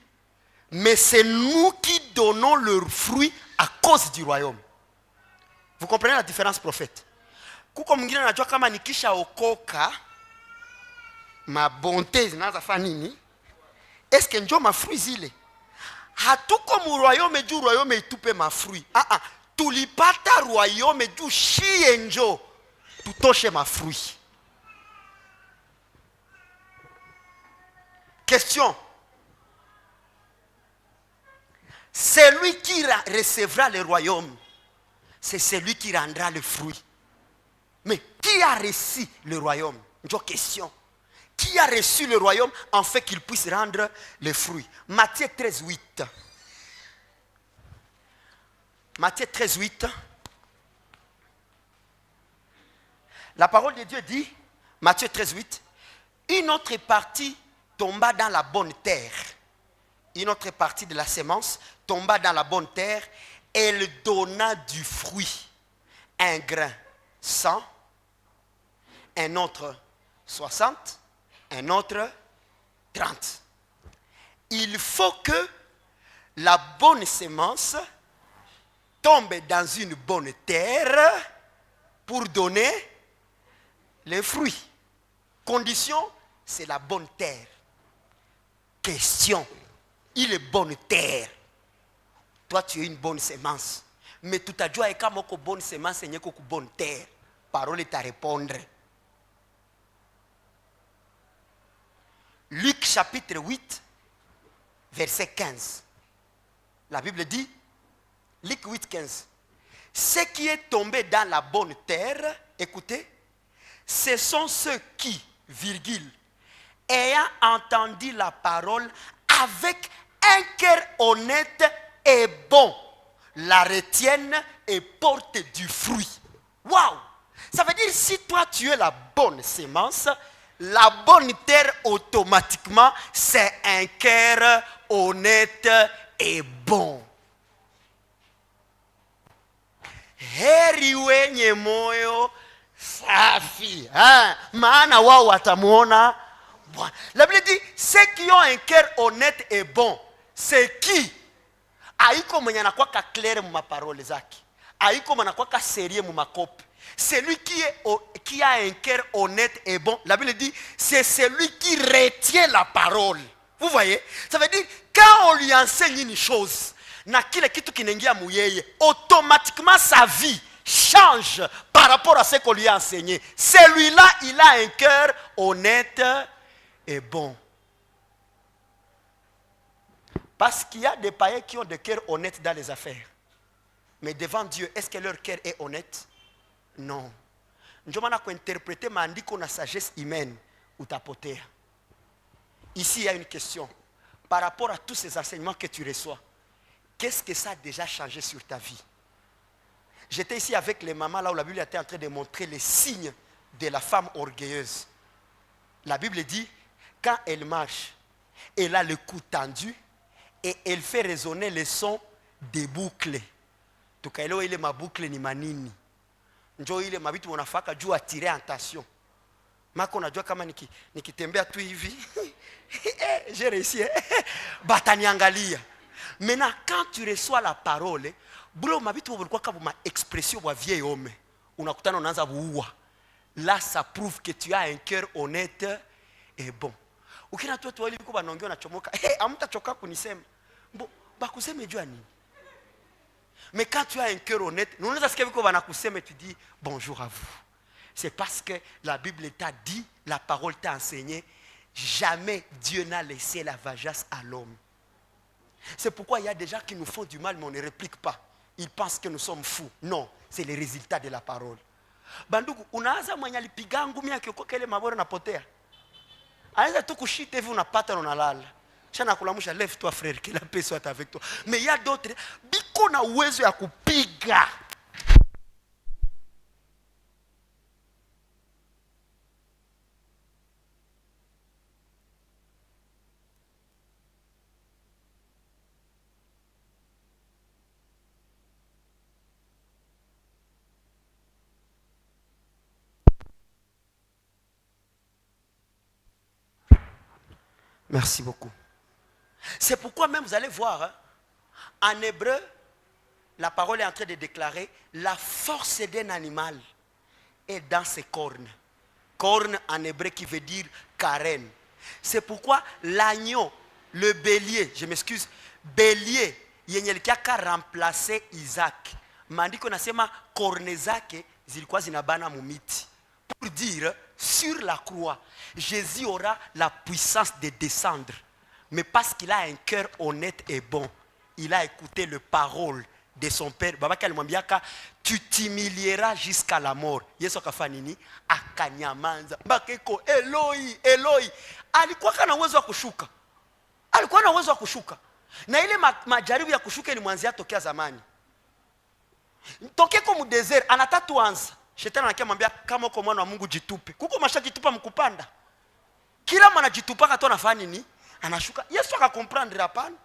mais c'est nous qui donnons le fruit à cause du royaume. Vous comprenez la différence, prophète? Kuko mwingine anajua kama nikisha okoka ma bonté zinaanza nini? Est-ce que njo ma fruit zile? Hatuko mu royaume du royaume itupe ma fruit. Tulipata royaume du shie njo tutoshe ma fruit. Question. Celui qui recevra le royaume, c'est celui qui rendra le fruit. Mais qui a reçu le royaume? Une question. Qui a reçu le royaume en fait qu'il puisse rendre le fruit? Matthieu 13, 8. Matthieu 13, 8. La parole de Dieu dit, Matthieu 13, 8, une autre partie tomba dans la bonne terre. Une autre partie de la sémence tomba dans la bonne terre. Elle donna du fruit. Un grain 100, un autre 60, un autre 30. Il faut que la bonne sémence tombe dans une bonne terre pour donner les fruits. Condition, c'est la bonne terre. Question, il est bonne terre. Toi, tu es une bonne sémence. Mais tout à joie est comme une bonne sémence et une bonne terre. Parole est à répondre. Luc chapitre 8, verset 15. La Bible dit, Luc 8, 15. Ce qui est tombé dans la bonne terre, écoutez, ce sont ceux qui, virgule, ayant entendu la parole avec un cœur honnête et bon, la retiennent et portent du fruit. Waouh! Ça veut dire si toi tu es la bonne sémence, la bonne terre automatiquement c'est un cœur honnête et bon. Heri wenye moyo safi, maana wao watamuona Bwana. La Bible dit ceux qui ont un cœur honnête et bon, c'est qui? Haiko mwenye anakuwa clair mu maparole zake. Haiko mwenye anakuwa sérieux mu makopi. Celui qui a un cœur honnête et bon, la Bible dit, c'est celui qui retient la parole. Vous voyez? Ça veut dire, quand on lui enseigne une chose, na kile kitu kinengia muyeye, automatiquement sa vie change par rapport à ce qu'on lui a enseigné. Celui-là, il a un cœur honnête et bon. Parce qu'il y a des païens qui ont des cœurs honnêtes dans les affaires. Mais devant Dieu, est-ce que leur cœur est honnête? Non. Ndio maana kuinterpréter maandiko na sagesse humaine utapotea. Ici, il y a une question. Par rapport à tous ces enseignements que tu reçois, qu'est-ce que ça a déjà changé sur ta vie? J'étais ici avec les mamans là où la Bible était en train de montrer les signes de la femme orgueilleuse. La Bible dit, quand elle marche, elle a le cou tendu et elle fait résonner le son des boucles. Tukaelewa ile maboucle ni manini. Njoo ile mabitu unafaka juu attirer attention. Mako unajua kama nikitembea tu hivi j'ai réussi. Bataniangalia. Maintenant quand tu reçois la parole, bro mabitu ulikuwa kama ma expression wa vieil homme. Unakutana unaanza buua. Là ça prouve que tu as un cœur honnête et bon. Ukina tu watu walikuwa banaongea na chomoka. Amtachoka kunisema. Bakuseme jua nini? Mais quand tu as un cœur honnête, nous nous assurons qu'on va et tu dis bonjour à vous. C'est parce que la Bible t'a dit, la parole t'a enseigné, jamais Dieu n'a laissé la vengeance à l'homme. C'est pourquoi il y a des gens qui nous font du mal, mais on ne réplique pas. Ils pensent que nous sommes fous. Non, c'est le résultat de la parole. Bandugu, unaanza mwenye alipiga ngumi akiokoka ile mabora napotea. Anaweza tu kushite hivi unapata na unalala. Shana kulamusha lève-toi frère, que la paix soit avec toi. Mais il y a d'autres biko na uwezo ya kupiga. Merci beaucoup. C'est pourquoi même vous allez voir, hein, en hébreu, la parole est en train de déclarer la force d'un animal est dans ses cornes. Cornes en hébreu qui veut dire karen. C'est pourquoi l'agneau, le bélier, je m'excuse, bélier, qui a remplacé Isaac. Mandiko nasema corne zake zilikuwa zinabana mumiti. Pour dire, sur la croix, Jésus aura la puissance de descendre. Mais parce qu'il a un cœur honnête et bon, il a écouté les paroles de son père. Baba kalimwambiaka, tu t'humilieras jusqu'à la mort. Yesu akafanini akanyamanza. Bakeko Eloi, Eloi. Alikuwa kana uwezo wa kushuka. Alikuwa na uwezo wa kushuka. Na ile majaribu ya kushuka ilimwanzia tokea zamani. Tokea kwa desert anatatu anza. Shetani anakiambia kama uko mwana wa Mungu jitupe. Kuko mashajitupa mkupanda. Kila mwana jitupaka tu anafanya nini? Anashuka. Yesu akakomprendre hapana.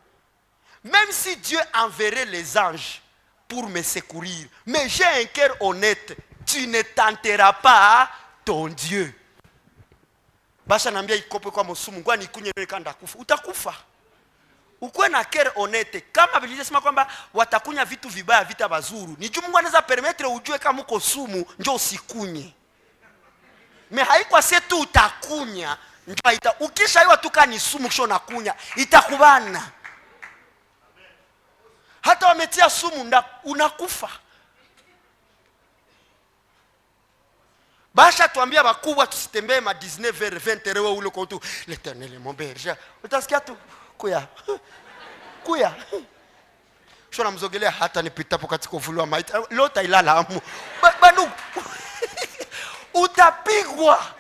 Même si Dieu enverrait les anges pour me secourir, mais j'ai un cœur honnête, tu ne tenteras pas ton Dieu. Basha nambia ikope kwa msumu ngwani kunye kanda kufa. Utakufa. Ukuwe na cœur honnête. Kama Biblia inasema kwamba watakunya vitu vibaya vita bazuru. Ni Mungu anaweza permettre ujue kama uko sumu njoo usikunye. Mais haikuwa setu utakunya. Ukisha hiyo tuka ni sumu kisha unakunya itakubana. Hata wametia sumu unakufa. Basha tuambia bakubwa tusitembee ma 19h20 rewe ule kwa tu l'Éternel est mon berger. Utasikia tu kuya. Kuya. Shona mzogelea hata nipitapo katika uvuli wa maiti. Lota ilala amu. Bandu. Utapigwa.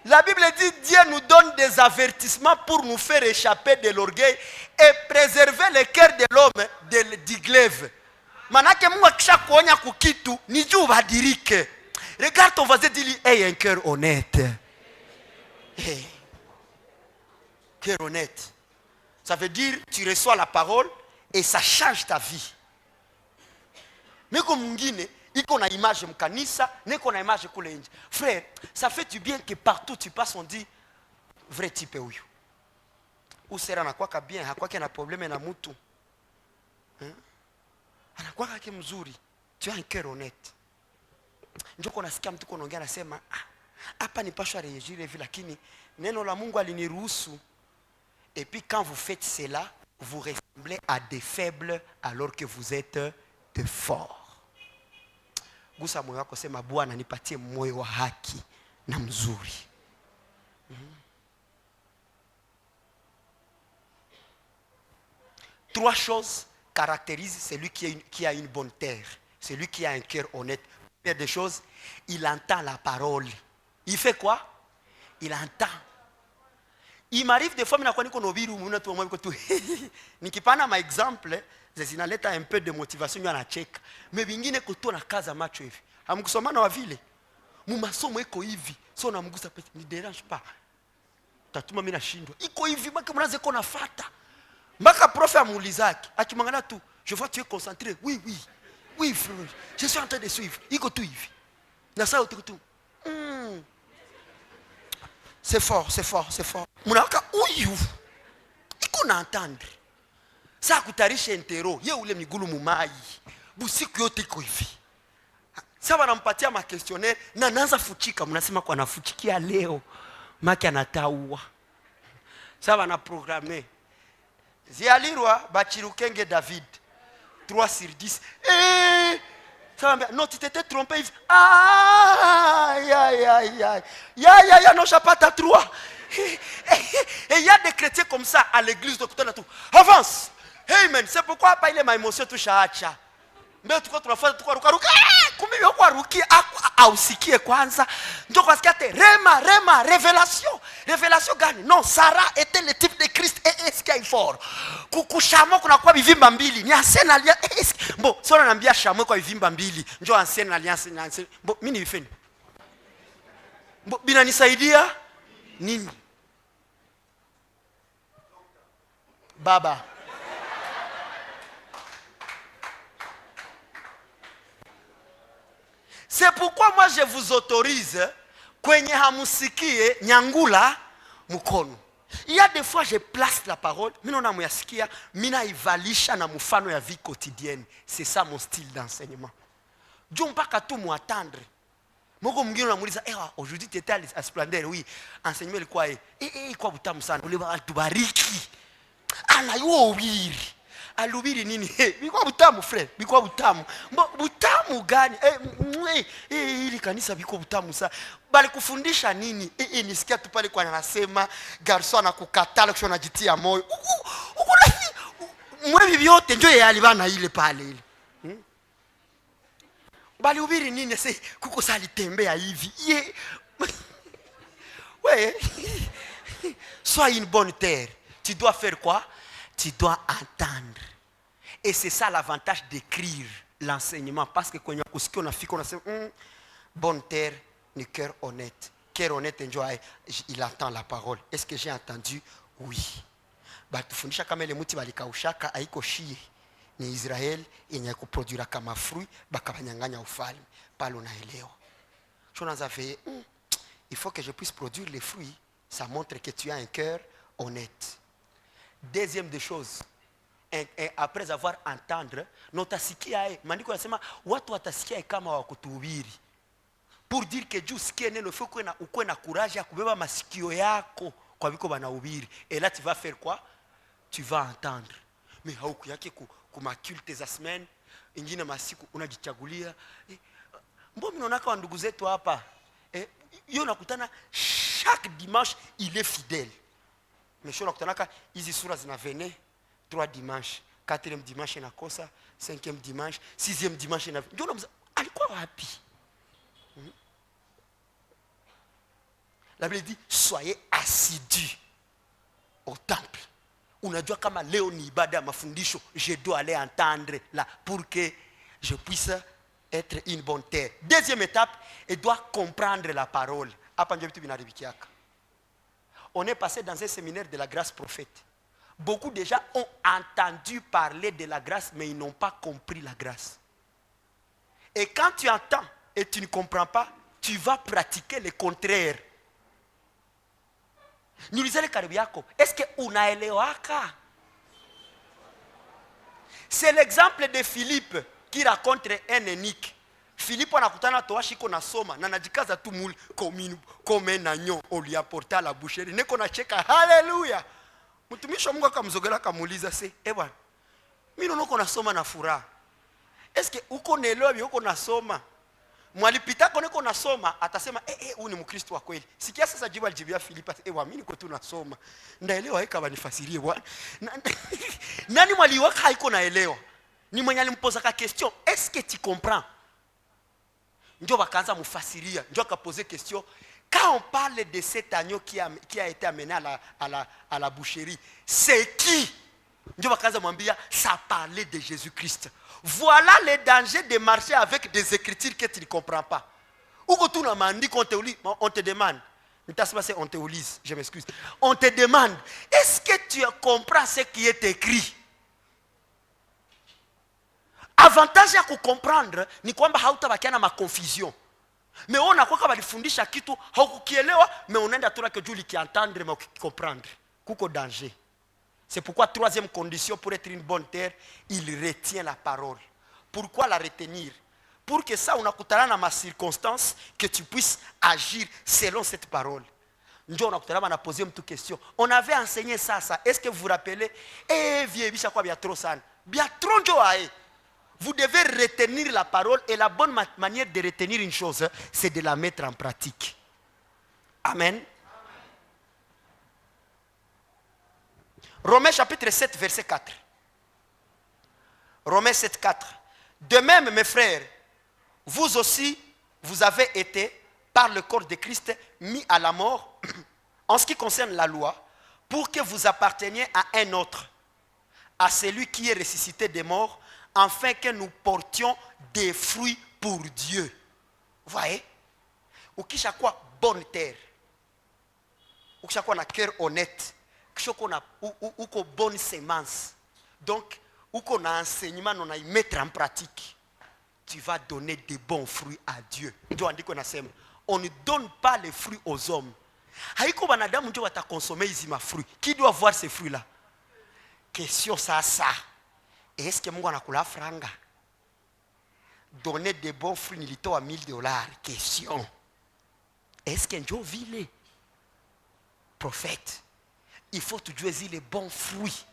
La Bible dit Dieu nous donne des avertissements pour nous faire échapper de l'orgueil et préserver le cœur de l'homme du glaive. Manake Mungu akisha kuonya kukitu ni juu badirike. Regarde ton voisin, dis-lui, aie un cœur honnête. Hey. Cœur honnête. Ça veut dire tu reçois la parole et ça change ta vie. Mais comme mwingine iko na image mkanisa, neko na image kule nje. Frère, ça fait du bien que partout tu passes on dit vrai type huyu. Usera na kwaka bien, hakwake na problème na mtu. Anakuwa kake mzuri. Tu as un cœur honnête. Njoko nasikia mtu konaongea anasema, hapa nipashwa réagir hivi lakini neno la Mungu aliniruhusu. Et puis quand vous faites cela, vous ressemblez à des faibles alors que vous êtes de forts. Gusa moyo wako sema Bwana nipatie moyo wa haki na mzuri. Trois choses caractérisent celui qui a une bonne terre, celui qui a un cœur honnête. Première des choses, il entend la parole. Il fait quoi? Il entend. Il m'arrive des fois niko nobiru muna tu mwa tu nikipana ma exemple zinaleta un peu de motivation yana check mais vingine kuto na kaza macho hivi hamkusomana wa vile mu masomo iko hivi so na mgusa pesa ni dérange pas tatuma mimi nashindwa iko hivi mpaka mnaanza iko nafuata mpaka prof amuulizaki akimangana tu je vois tu es concentré oui frère je suis en train de suivre iko tu hivi na ça tu c'est fort. Munawaka uyu. Iko na entendre. Sa kutarisha entero. Ye ule migulu mumai. Busiku yote iko hivi. Sa wanampatia ma questionnaire na naanza fuchika. Mnasema kwa nafuchikia leo. Maki anataua. Sa wana programme. Zialirwa Bachirukenge David 3/10. Non, tu t'étais trompé. Non, j'ai pas ta 3. Et il y a des chrétiens comme ça à l'église de tout. Avance. Amen. C'est pourquoi pas il est ma émotion touche à Hacha. Mais tu crois ruka. Kumbe yoko ruki ausikie kwanza. Ndio kwa sikia rema révélation gani? Non, Sarah était le type de Christ et est-ce qu'il est fort. Kukushamo kuna kwa bivimba mbili. Ni ancienne alliance. Bon, si on anambia shamo kwa bivimba mbili, ndio ancienne alliance. Bon, mimi nifeni. Bon, bina nisaidia nini? Baba. C'est pourquoi moi je vous autorise kwenye hamusikie nyangula mkono. Il y a des fois je place la parole, mimi naona muyasikia, mimi naivalisha na mfano ya vie quotidienne. C'est ça mon style d'enseignement. Dieu mpaka tu muatendre. Moko mwingine unamuuliza, aujourd'hui tu étais à Splendeur, oui. Enseignement ilikuwa kwa butamu sana. Ule tubariki. Anayuo ubiri. Alubiri nini? Bikuwa butamu frère, bikuwa butamu. Butamu gani? Ili kanisa bikuwa butamu sana. Bali kufundisha nini? Nisikia tu pale kwa anasema garçon anakukatala kisha unajitia moyo. Mwe vyote ndio yale bana ile pale ile. Bali ubiri nini? Sasa kuko sali tembea hivi. Ouais. Sois une bonne terre. Tu dois faire quoi? Tu dois entendre. Et c'est ça l'avantage d'écrire l'enseignement. Parce que quand on a fait, on a dit, bonne terre, le cœur honnête. Cœur honnête, il entend la parole. Est-ce que j'ai entendu? Oui. Batufundisha kama ile muti balikaushaka haiko shie. Ni Israel yenye kuproduira kama fruit bakabanyanganya ufalme. Pale unaelewa. Tunaanza fait, il faut que je puisse produire les fruits. Ça montre que tu as un cœur honnête. Deuxième des choses, après avoir entendre, notasikia maandiko yanasema watu watasikia kama wakutuhubiri. Pour dire que Dieu sikia neno faut ukwe na courage ya kubeba masikio yako kwa biko banahubiri. Et là tu vas faire quoi? Tu vas entendre. Mais hauku yake kuma culte za semaine, ingine masiku unajichagulia. Mbona mnaonaka wa ndugu zetu hapa? Yeye unakutana chaque dimanche il est fidèle. Mais je suis hizi sura zinavene 3 dimanches, 4e dimanche inakosa, 5e dimanche, 6e dimanche inavene. Ndio alikuwa wapi? La Bible dit soyez assidus au temple. Unajua kama leo ni ibada ya mafundisho, je dois aller entendre là pour que je puisse être une bonne terre. Deuxième étape, il doit comprendre la parole. Hapa ndio vitu vinaribikiaka. On est passé dans un séminaire de la grâce prophète. Beaucoup de gens ont entendu parler de la grâce, mais ils n'ont pas compris la grâce. Et quand tu entends et tu ne comprends pas, tu vas pratiquer le contraire. Niulizele karibu yako, est-ce que unaelewaka? C'est l'exemple de Philippe qui raconte un énigme. Philippe anakutana toashi iko nasoma na najikaza tu muli comme un agneau on lui apporta à la boucherie. Neko na cheka haleluya. Mtumishi wa Mungu akamzogela akamuuliza bwana. Mimi naona uko nasoma na furaha. Est-ce que uko naelewa uko nasoma? Mwalipita kone uko nasoma atasema huyu ni Mkristo wa kweli. Sikia sasa jibu alijibia Philippe mimi niko tu nasoma. Ndaelewa heka banifasirie bwana. Nani mwaliwaka haiko naelewa? Ni mwenye alimpoza ka question, est-ce que tu comprends? Ndio bakaanza mufasiria, ndio akaposer question. Quand on parle de cet agneau qui a été amené à la boucherie, c'est qui? Ndio bakaanza mwambia, ça parlait de Jésus-Christ. Voilà le danger de marcher avec des écritures que tu ne comprends pas. Ou que tu n'as pas dit qu'on te demande. On te lise, je m'excuse. On te demande, est-ce que tu comprends ce qui est écrit? Avantage ya kukomprendre ni kwamba hautabakiana ma confusion. Mais on a kwa balifundisha kitu haukukielewa, mais unaenda tu là que Dieu li entendre mais comprendre. Kuko danger. C'est pourquoi troisième condition pour être une bonne terre, il retient la parole. Pourquoi la retenir? Pour que ça unakutana na ma circonstance que tu puisses agir selon cette parole. Njo unakutalama na poser mtu question. On avait enseigné ça. Est-ce que vous vous rappelez? Eh, vieux, bicha quoi, bien trop ça. Bien trop njo ae. Vous devez retenir la parole et la bonne manière de retenir une chose, c'est de la mettre en pratique. Amen. Romains chapitre 7, verset 4. Romains 7, 4. De même, mes frères, vous aussi, vous avez été, par le corps de Christ, mis à la mort, en ce qui concerne la loi, pour que vous apparteniez à un autre, à celui qui est ressuscité des morts, afin que nous portions des fruits pour Dieu. Vous voyez? Ou qui chaque quoi bonne terre. Ou qui chaque quoi un cœur honnête. Ou qu'on bonne sémence. Donc, ou qu'on a enseignement, on a y mettre en pratique. Tu vas donner des bons fruits à Dieu. On ne donne pas les fruits aux hommes. Haiko banadamu ndio watakonsommer hizi fruits. Qui doit voir ces fruits là? Question ça. Est-ce que Mungu anakula franga? Donner des bons fruits nilitoa $1000. Question. Est-ce que ndio vile? Prophète. Il faut tujue zile bons fruits.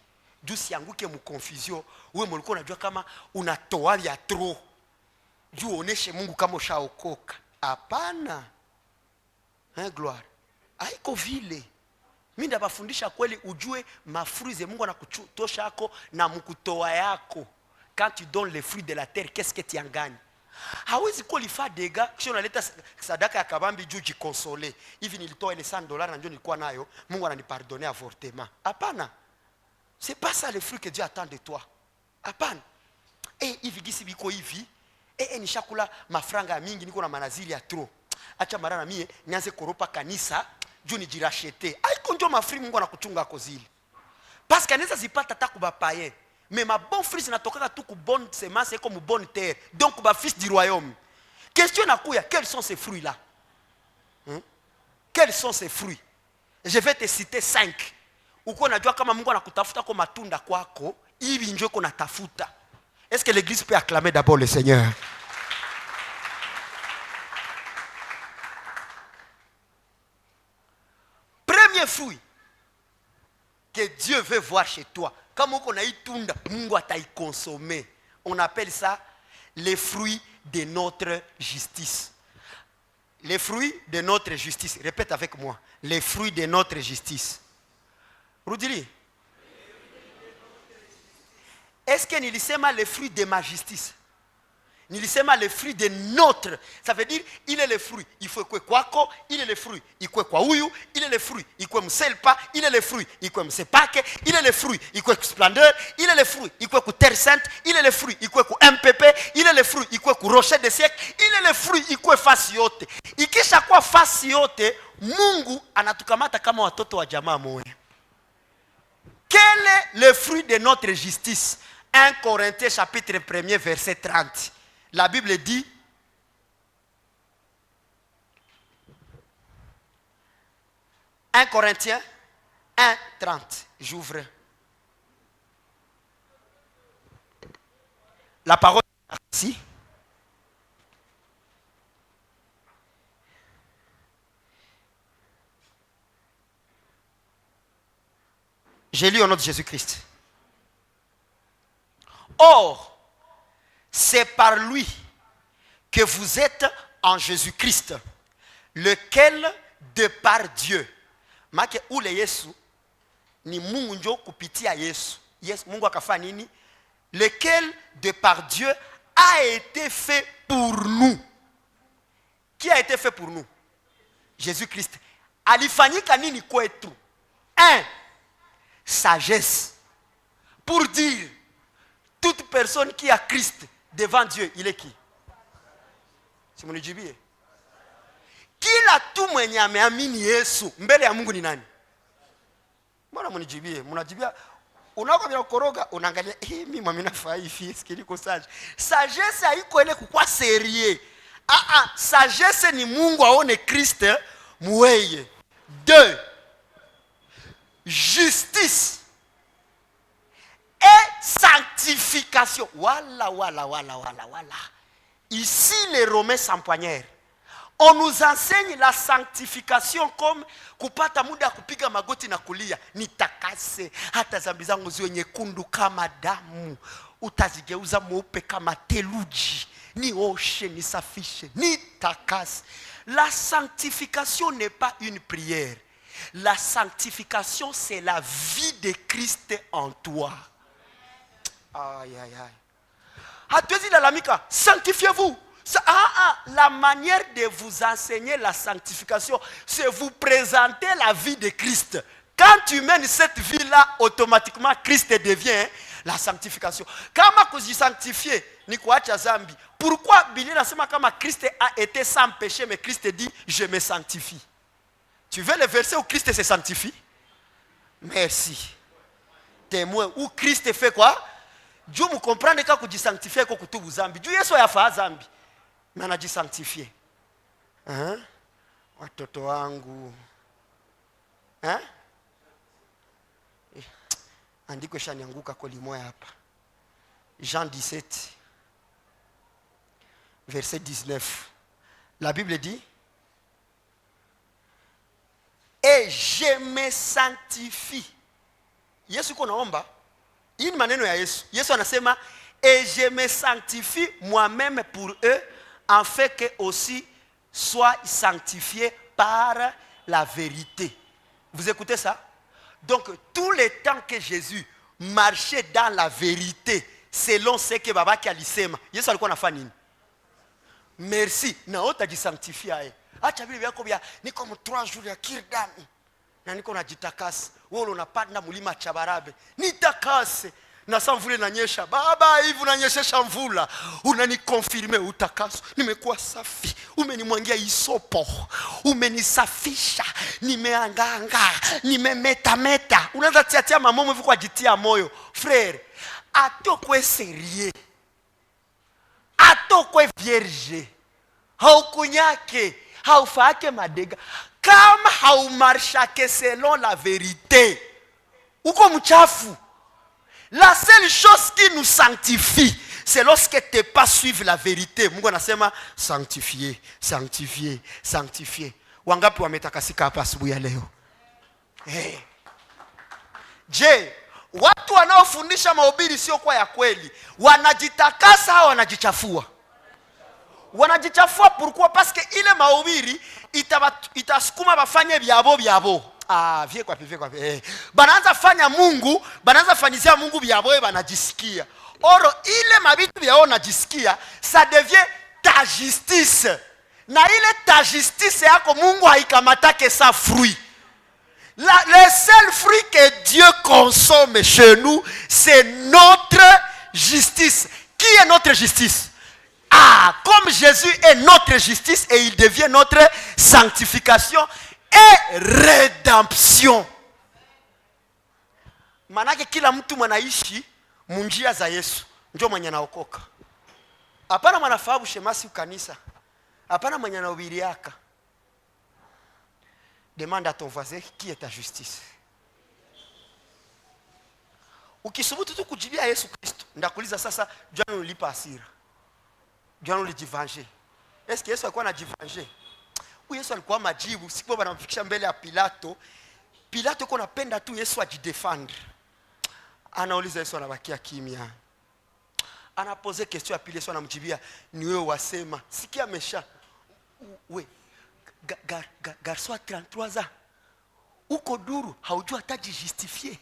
Juu sianguke mu confusion. Wewe mlikuwa unajua kama unatoa vya trop. Juu oneshe Mungu kama ushaokoka. Hapana. Gloire. Haiko vile. Mimi ndabafundisha kweli ujue mafruits ze Mungu anakutosha yako na mkutoa yako. Quand tu donnes les fruits de la terre, qu'est-ce que tu en gagnes? Hawezi kulifa dega kisha unaleta sadaka ya kabambi juu jikonsole. Hivi nilitoa ile $100 na njoo nilikuwa nayo, Mungu ananipardonner avortement. Hapana. C'est pas ça le fruit que Dieu attend de toi. Hapana. Hivi gisi biko hivi. Nishakula mafranga mingi niko na manazili ya trop. Acha mara na mie nianze koropa kanisa juu nijirachete. Haiko ndio mafruit Mungu anakuchunga kozili. Parce que kanisa zipata taku ba païen. Mais ma bonne fruit zinatoka tu ku bonne semence et comme bonne terre. Donc ba fils du royaume. Question nakuya, quels sont ces fruits là? Quels sont ces fruits? Je vais te citer 5. Uko unajua kama Mungu anakutafuta kwa matunda kwako, hivi njoo uko natafuta. Est-ce que l'église peut acclamer d'abord le Seigneur? Premier fruit que Dieu veut voir chez toi. Comme on a itunda, Mungu ataï consommer. On appelle ça les fruits de notre justice. Les fruits de notre justice. Répète avec moi. Les fruits de notre justice. Rudili. Est-ce que nilisema les fruits de ma justice? Nilisema les fruits de notre. Ça veut dire, il est le fruit. Il faut quoi kwako, il est le fruit. Il faut quoi huyu, il est le fruit. Il faut mselpa, il est le fruit. Il faut msepake, il est le fruit. Il faut splendeur, il est le fruit. Il faut terre sainte, il est le fruit. Il faut MPP, il est le fruit. Il faut rocher de siècle, il est le fruit. Il faut fasi yote. Ikisha kwa fasi yote, Mungu anatukamata kama watoto wa jamaa moja. Quel est le fruit de notre justice? 1 Corinthiens chapitre 1 verset 30. La Bible dit, « 1 Corinthiens 1, 30. » J'ouvre. La parole est ici. J'ai lu au nom de Jésus-Christ. Or, c'est par lui que vous êtes en Jésus-Christ, lequel de par Dieu. Make ule Yesu ni Mungu njo kupitia Yesu. Yes, Mungu akafanya nini? Lequel de par Dieu a été fait pour nous. Qui a été fait pour nous? Jésus-Christ. Alifanyika nini kwetu? 1. Sagesse. Pour dire, toute personne qui a Christ devant Dieu, il est qui? Si mon ujibie. Kila tu mwenye ameamini Yesu mbele ya Mungu ni nani? Mbona mnijibie? Mnajibia unaoka bila koroga unaangalia mimi mimi nafaa hivi sikili kosaje. Sagesse haiko ile kukua serie. Sagesse ni Mungu aone Christ muweye. 2. Justice et sanctification. Voilà. Ici les Romains s'empoignèrent. On nous enseigne la sanctification comme kupata muda kupiga magoti na kulia. Nitakase hata dhambi zangu ziwe nyekundu kama damu. Utazigeuza mweupe kama theluji. Nioshe, nisafishe, nitakase. La sanctification n'est pas une prière. La sanctification, c'est la vie de Christ en toi. Aïe, aïe, aïe. Hatuwezi lalamika, sanctifiez-vous. La manière de vous enseigner la sanctification, c'est vous présenter la vie de Christ. Quand tu mènes cette vie-là, automatiquement, Christ devient la sanctification. Kama kujisanctifier, ni kuacha zambi. Pourquoi Biblia nasema kama Christ a été sans péché, mais Christ dit, je me sanctifie. Tu veux le verset où Christ se sanctifie? Merci. Témoin, où Christ fait quoi? Dieu me comprend que kujisanctifier ko kutubu zambi. Dieu Yesu yafa zambi. Mais anajisanctifier. Hein? Watoto wangu. Hein? Andiko shanianguka kwa limoya hapa. Jean 17 verset 19. La Bible dit, et je me sanctifie. Yesu ko naomba. Hii ni maneno ya Yesu. Yesu anasema, et je me sanctifie moi-même pour eux, en fait que aussi soient sanctifiés par la vérité. Vous écoutez ça? Donc, tout le temps que Jésus marchait dans la vérité, selon ce que Baba qui alisema, Yesu alikuwa anafanya nini? Merci. Na utajisanctifia. Acha vile vyako vya niko 3 jours ya kirdani. Na niko najitakasa. Wewe unapanda mlima Chabarabe. Nitakase. Na saa mvula inanyesha. Baba hivi unanyeshesha mvula. Unanikonfirme utakaso. Nimekuwa safi. Umenimwangia isopo. Umenisafisha. Nimeanganga. Nimemeta. Unaanza tiatia mamomo hivi kwa jitia moyo. Frère, atokwe sérieux. Atokwe vierge. Haukunyake. Haufake madega. Kama haumarshake selon la vérité. Uko mchafu. La seule chose qui nous sanctifie, c'est lorsque tu n'es pas suivre la vérité. Mungu anasema sanctifier, sanctifier, sanctifier. Wangapi wametakasika hapa asubuhi ya leo? Hey. Je, watu wanaofundisha mahubiri sio kwa ya kweli, wanajitakasa au wanajichafua? Wanajichafua pourquoi? Parce que ile mahubiri itasukuma bafanye byabo. Vie kwa. Banaanza fanya Mungu, banaanza fanyizia Mungu byabo banajisikia. Oro ile mabitu byao najisikia, ça devient ta justice. Na ile ta justice yako Mungu haikamatake sa fruit. Le seul fruit que Dieu consomme chez nous, c'est notre justice. Qui est notre justice? Comme Jésus est notre justice et il devient notre sanctification et rédemption. Manake kila mtu mwanaishi munjia za Yesu ndio mwenye naokoka. Hapana mwanafahamu shemasi kanisa. Hapana mwenye anahubiri yaka. Demande à ton voisin qui est ta justice. Ukisubutu tu kujibia Yesu Kristo, ndakuuliza sasa, John ulipa hasira. John ulijivange. Est-ce que Yesu alikuwa anajivange? Yesu alikuwa majibu, siku wanamfikisha mbele ya Pilato. Pilato yuko anapenda tu Yesu ajidefendre. Anauliza Yesu anabakia kimya. Anapoze question ya pili, Yesu anamjibia, ni wewe wasema. Sikia mesha. We garçon à 33 ans. Uko duru, haujua hata justifier.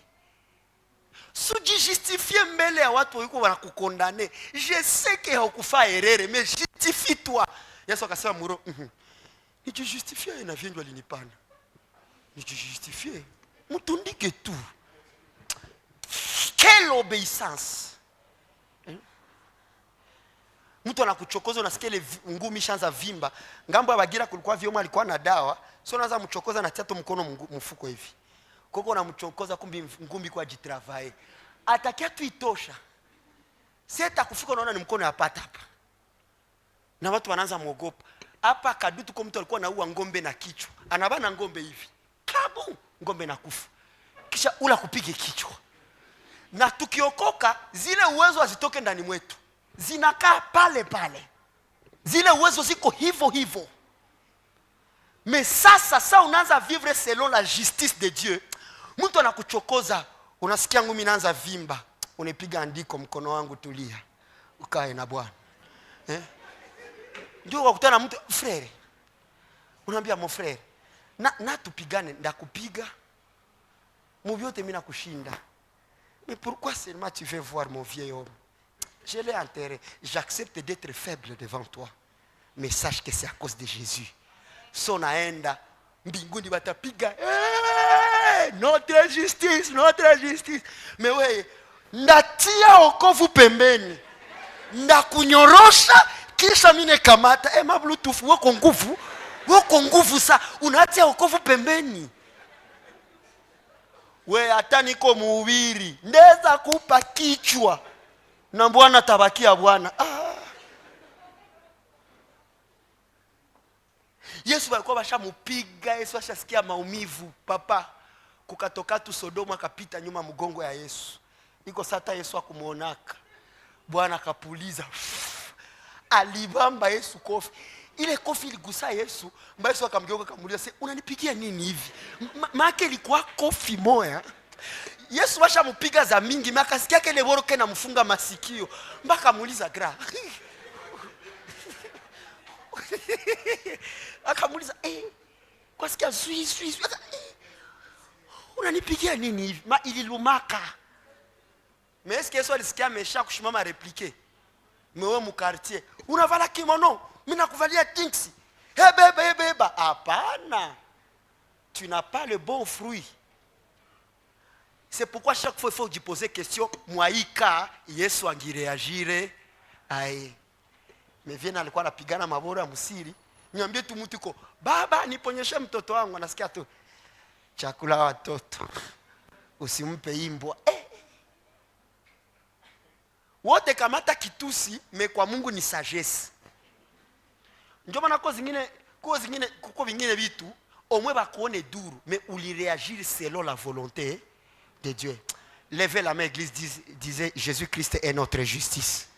Suji justifier mbele ya watu yuko wanakukondane. Je sais que haukufaa erreur, mais justifie-toi. Yesu akasema muro, nijijustifier na vyenjo alinipana. Nijijustifier. Mutundike tu. Quelle obéissance. Mtu anakuchokoza unasikia ile ngumi shanza vimba. Ngambo ya Bagira kulikuwa vyoma alikuwa na dawa. Sio unaanza mchokoza na tiato mkono mfuko hivi. Koko unamchokoza kumbi ngumi kwa jitravae. Atakia tu itosha. Seta kufika unaona ni mkono yapata hapa. Na watu wanaanza muogopa. Hapa kadutu kwa mtu alikuwa anaua ngombe na kichwa. Anabana ngombe hivi. Kabu ngombe na kufa. Kisha ula kupige kichwa. Na tukiokoka zile uwezo hazitoke ndani mwetu. Zinakaa pale pale. Zile uwezo ziko hivyo hivyo. Mais ça unaanza vivre selon la justice de Dieu. Mtu anakuchokoza, unasikia ngumi inaanza vimba, unipiga andiko mkono wangu tulia. Ukae na Bwana. Ndio wakutana mtu frère. Unaambia mon frère, na tupigane ndakupiga. Mubyote mimi nakushinda. Mais pourquoi seulement tu veux voir mon vieil homme? Je l'ai enterré. J'accepte d'être faible devant toi. Mais sache que c'est à cause de Jésus. Son aenda mbinguni batapiga. Notre justice, notre justice. Mais oui, ndatia okovu pembeni. Ndakunyorosha kisha mine kamata. Ma bluetooth wako nguvu. Wako nguvu sa unatia okovu pembeni. We hata niko muhubiri ndeza kupa kichwa na Bwana tabakia Bwana. Yesu alikuwa bashamupiga, Yesu ashasikia maumivu papa. Kukatoka tu Sodoma akapita nyuma mgongo ya Yesu. Iko sata Yesu akumuonaka. Bwana akapuliza. Alibamba Yesu kofi. Ile kofi iligusa Yesu, mbaya Yesu akamgeuka akamuuliza, "Unanipigia nini hivi?" Maana ilikuwa kofi moya. Yesu washamupiga za mingi, maka sikia kile boroke na mfunga masikio. Mpaka muuliza gra. Akamuuliza, kwa sikia zui. Unanipigia nini hivi? Ma ililumaka. Mais est-ce que Yesu alisikia amesha kushimama repliquer? Mewe mu quartier. Unavala kimono? Mimi nakuvalia tinksi. Beba. Hapana. Tu n'as pas le bon fruit. C'est pourquoi chaque fois il faut poser question. Mwaika Yesu angireagire. Aye. Mais viena alikuwa anapigana mabora ya msiri. Niambie tu mtu uko, "Baba niponyeshe mtoto wangu." Anasikia tu, "Chakula watoto. Usimpe imbwa." Wote kamata kitusi, mais kwa Mungu ni sagesse. Ndio maana kuko vingine vitu omwe bakuone duru, mais ulireagir selon la volonté de Dieu. Levez la main, église, disait Jésus-Christ est notre justice.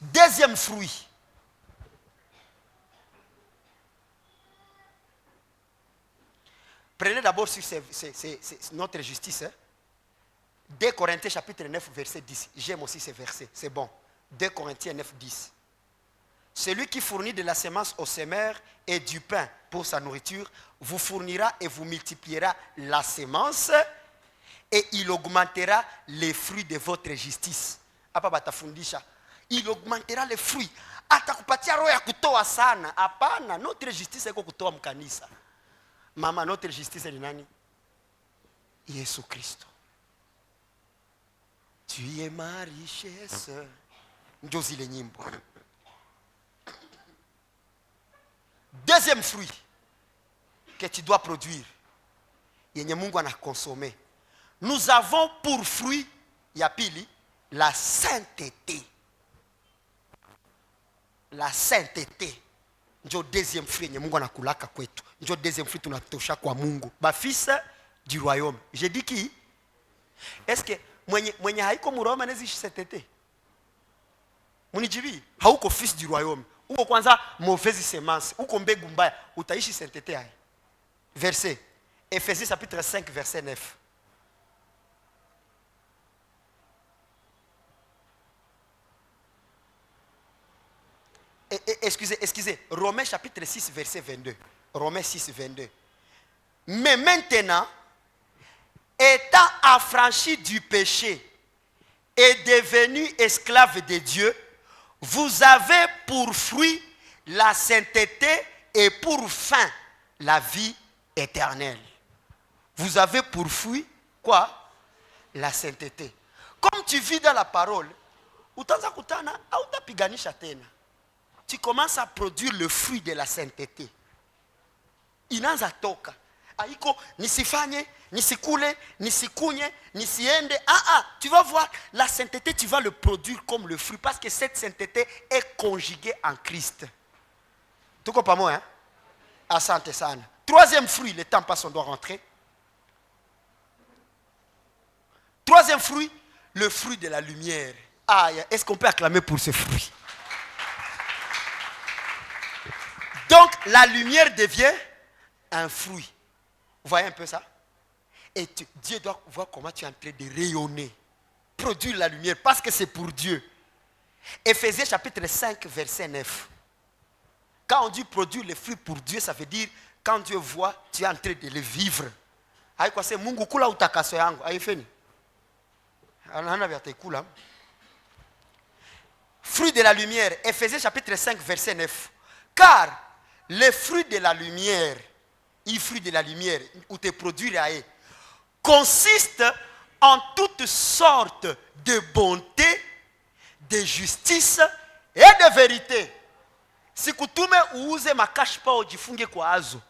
Deuxième fruit. Prenez d'abord sur c'est notre justice. 2 Corinthiens chapitre 9 verset 10. J'aime aussi ces versets, c'est bon. 2 Corinthiens 9, 10. Celui qui fournit de la semence au semeur et du pain pour sa nourriture vous fournira et vous multipliera la semence et il augmentera les fruits de votre justice. Hapa batafundisha. Il augmentera les fruits. Atakupatia roho ya kutoa sana. Hapana, notre justice iko kutoa mkanisa. Mama, notre justice ni nani? Yesu Kristo. Tu es ma richesse. Ndio zile nyimbo. Deuxième fruit que tu dois produire, yenye Mungu ana consommer. Nous avons pour fruit ya pili la sainteté. La sainteté. Ndio deuxième fruit yenye Mungu anakulaka kwetu. Ndio deuxième fruit tunatosha kwa Mungu. Ba fils du royaume. Je dis qui? Est-ce que mwenye haiko muroma anazishi sainteté? Munijibi, hauko fils du royaume. Uko kwanza mauvaise semence, uko mbegu mbaya, utaishi sainteté hai. Verset Ephésiens chapitre 5 verset 9. Excusez, Romains chapitre 6 verset 22. Romains 6 22. Mais maintenant, étant affranchi du péché et devenu esclave de Dieu, vous avez pour fruit la sainteté et pour fin la vie éternelle. Vous avez pour fruit quoi? La sainteté. Comme tu vis dans la parole, utaanza kutana hautapiganisha tena. Tu commences à produire le fruit de la sainteté. Inaanza toka. Haiko nisifanye, nisikule, nisikunye, nisiende. Tu vas voir la sainteté, tu vas le produire comme le fruit parce que cette sainteté est conjuguée en Christ. Tuko pamoja, hein? Asante sana. Troisième fruit, le temps passe, on doit rentrer. Troisième fruit, le fruit de la lumière. Est-ce qu'on peut acclamer pour ce fruit? Donc, la lumière devient un fruit. Vous voyez un peu ça? Et Dieu doit voir comment tu es en train de rayonner. Produire la lumière parce que c'est pour Dieu. Éphésiens chapitre 5 verset 9. Quand on dit produire les fruits pour Dieu, ça veut dire quand Dieu voit, tu es en train de les vivre. Haiko se Mungu kula utakaso yangu. Haifeni. Anana vya tekula. Fruit de la lumière, Éphésiens chapitre 5 verset 9. Car les fruits de la lumière, les fruits de la lumière, ou te produire à eux, consiste en toutes sortes de bonté, de justice et de vérité. Si kutume uuze makashpa ujifunge kwa azo,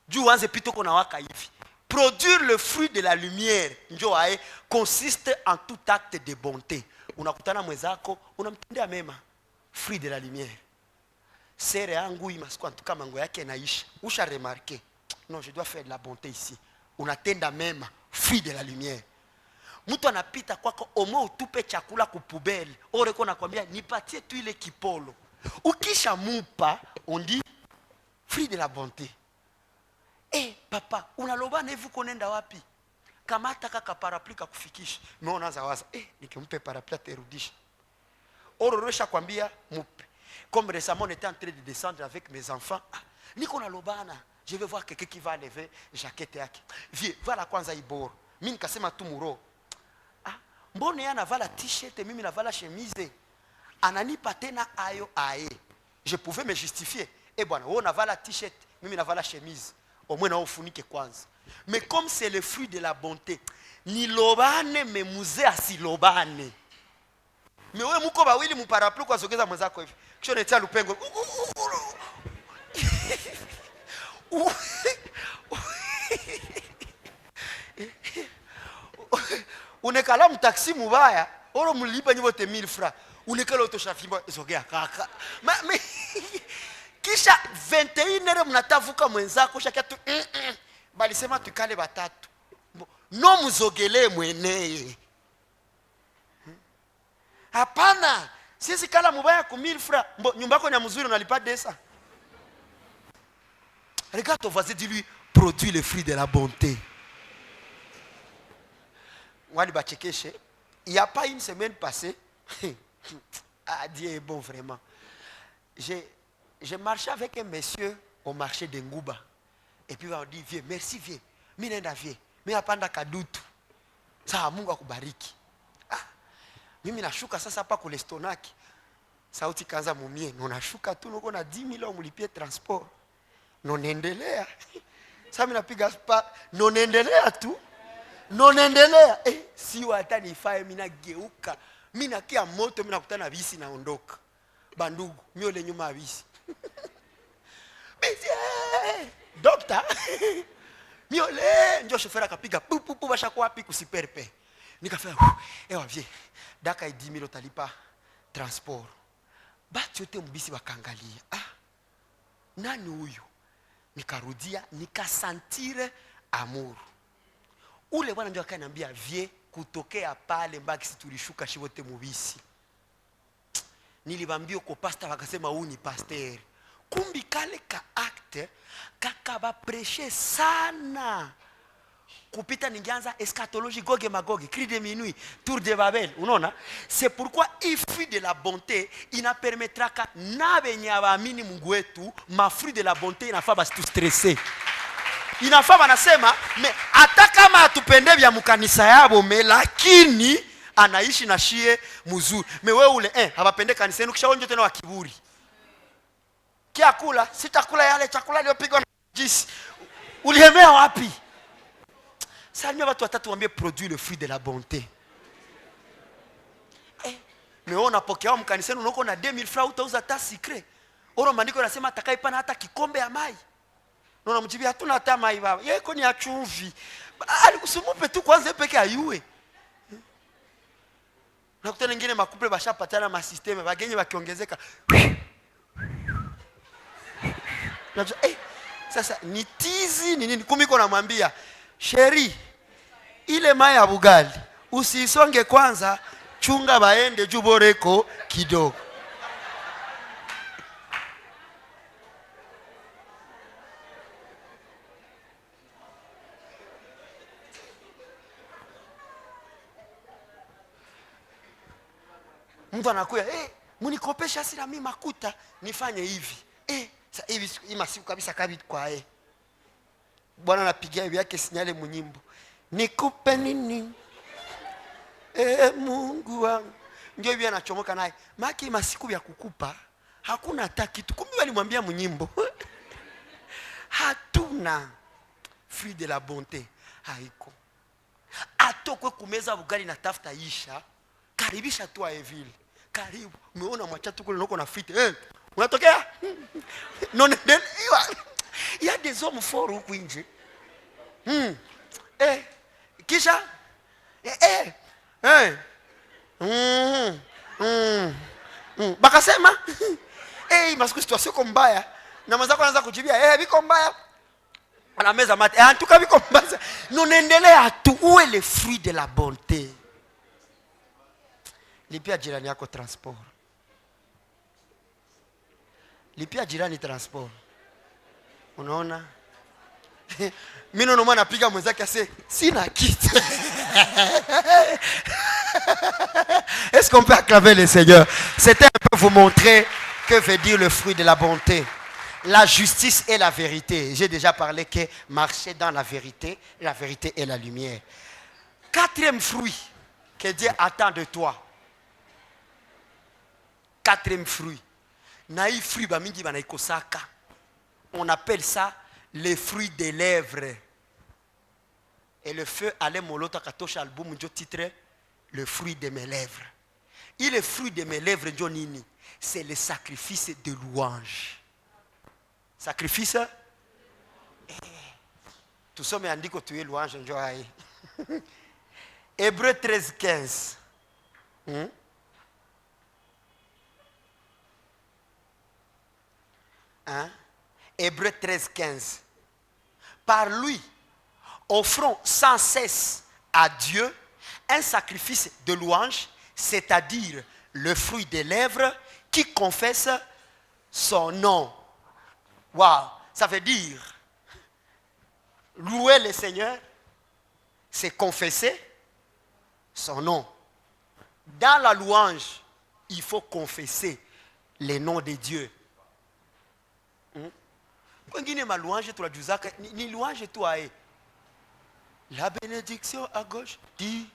juu anze pito kona waka hivi. Produire le fruit de la lumière, njo ae, consiste en tout acte de bonté. Unakutana mwenzako, unamtendea mema. Fruit de la lumière. Sere yangu imasiku antuka mango yake naisha. Usha remarqué. Non, je dois faire de la bonté ici. Unatenda mema. Fruit de la lumière. Mtu anapita kwako omo utupe chakula kupubeli. Oreko nakwambia nipatie tu ile kipolo. Ukisha mupa, on dit fruit de la bonté. Eh papa, unalobana hivi konenda wapi? Kamata kaka parapluie kakufikisha. Mais unaanza waza, nikimpe parapluie aterudisha. Ororosha kwambia mupe. Comme récemment on était en train de descendre avec mes enfants, niko na lobana, je vais voir quelqu'un qui va lever jaquette yake. Viens, voilà kwanza iboro. Mimi nikasema tu muro. Mbone yana vala t-shirt, mimi na vala chemise. Ananipa tena ayo ae. Je pouvais me justifier. Bwana, wewe unavala t-shirt, mimi navala chemise. Au moins na ufunike kwanza. Mais comme c'est le fruit de la bonté, ni lobane me muze asilobane. Mais wewe muko bawili muparapluie kwa zogeza mwenzako hivi. Kisha netia lupengo. Unekala mtaxi mubaya, oro mlipa nyibo te 1000 francs. Unekala utoshafimba zogea kaka. Kisha 21h mnatavuka mwenzako shaka tu bali sema tukale batatu. No muzogele mweneye. Hapana, sisi kala mubaya ku 1000 francs. Nyumba yako ni mzuri unalipa desa. Regarde ton voisin, dis-lui, produis le fruit de la bonté. Il n'y a pas une semaine passée. Dieu est bon vraiment. J'ai marché avec un monsieur au marché de Ngouba. Et puis il m'a dit, viens, merci, viens. Minenda viens. Mais apanda kadutu. Ça Mungu akubariki. Mimi nashuka sasa hapa kule stonaki. Sauti kaanza mumie. Nonashuka tu nuko na 10,000 umlipie transport. Nonendelea. Sasa mimi napiga spa. Nonendelea tu. Nonendelea. Si hata nifae mimi nageuka. Mimi nakia moto mimi nakutana bisi naondoka. Bandugu, mimi ole nyuma ya bisi. Doctor. Mimi ole ndio chauffeur akapiga pupu bashakuwa wapi kusiperpe. Nikafanya ewa vie. Daka 10,000 utalipa transport. Batu yote mbisi wakangalia. Nani huyu? Nikarudia, nikasantire amour. Ule bwana ndio akaniambia vie kutokea pale mbaki si tulishuka shiwote mubisi. Nilibambia kwa pastor wakasema huyu ni pasteur. Kumbi kale ka acte kakaba prêcher sana. Kupita ningeanza eschatologie goge magoge, cri de minuit, tour de Babel, unaona? C'est pourquoi il fruit de la bonté ina permettra ka na benya baamini Mungu wetu ma fruit de la bonté inafaa basi tu stresser. Inafaa banasema me hata kama atupende vya mkanisa yabo me lakini anaishi na shie mzuri. Me wewe ule habapende kanisa yenu kisha onjo tena wa kiburi. Kia kula, sitakula yale chakula iliyopigwa na jisi. Ulihemea wapi? Sanya watu watatu waambie produire le fruit de la bonté. Mais on apokea mkaniseni unako na 2000 francs utauza hata secret. Oro maandiko yanasema atakayepana hata kikombe ya mai. Naona mjibia hatuna hata mai baba. Yeye iko ni achumvi. Alikusumupe tu kwanza peke ayue. Na kutana nyingine makuple bashapatana ma system bagenye bakiongezeka. Najua sasa ni tizi ni nini kumiko namwambia Sheri, ile mai ya bugali usisonge kwanza, chunga baende juboreko kidogo. Mtu anakuja, mnikopesha sina mimi makuta, nifanye hivi. Hivi hii masiku kabisa kwa Bwana anapigia hivi yake sinyale munyimbo. Nikupe nini? Mungu wangu. Ndio hivi anachomoka naye. Maki masiku ya kukupa hakuna hata kitu. Kumbe walimwambia munyimbo. Hatuna fruit de la bonté. Haiko. Atokwe kumeza bugali na tafuta isha. Karibisha tu Evil. Karibu. Umeona mwacha kule noko na fruit. Unatokea? Non, il y a des hommes forts huku nje. Kisha bakasema masiku situation iko mbaya na mwanzo anaanza kujibia biko mbaya ana meza mate en tout cas biko mbaya nonendelea tu uwe le fruit de la bonté. Lipia jirani yako transport, lipia jirani transport. Unaona? Mimi naona mwana napiga mwenzake ase sina kitu. Est-ce qu'on peut acclamer le Seigneur? C'était un peu vous montrer que veut dire le fruit de la bonté. La justice et la vérité. J'ai déjà parlé que marcher dans la vérité est la lumière. Quatrième fruit que Dieu attend de toi. Quatrième fruit. Naï fruit ba mingi bana ikosaka. On appelle ça les fruits des lèvres. Et le feu allait molota katosha album njo titre le fruit de mes lèvres. Et le fruit de mes lèvres njo nini? C'est le sacrifice de louange. Sacrifice? Tout ça me dit que tu es louange njo aïe. Hébreux 13:15. Hébreux 13:15. Par lui, offrons sans cesse à Dieu un sacrifice de louange, c'est-à-dire le fruit des lèvres qui confesse son nom. Waouh, ça veut dire louer le Seigneur, c'est confesser son nom. Dans la louange, il faut confesser les noms de Dieu. Wengine ma louange tunajuzaka ni louange tu ae. La bénédiction à gauche, dit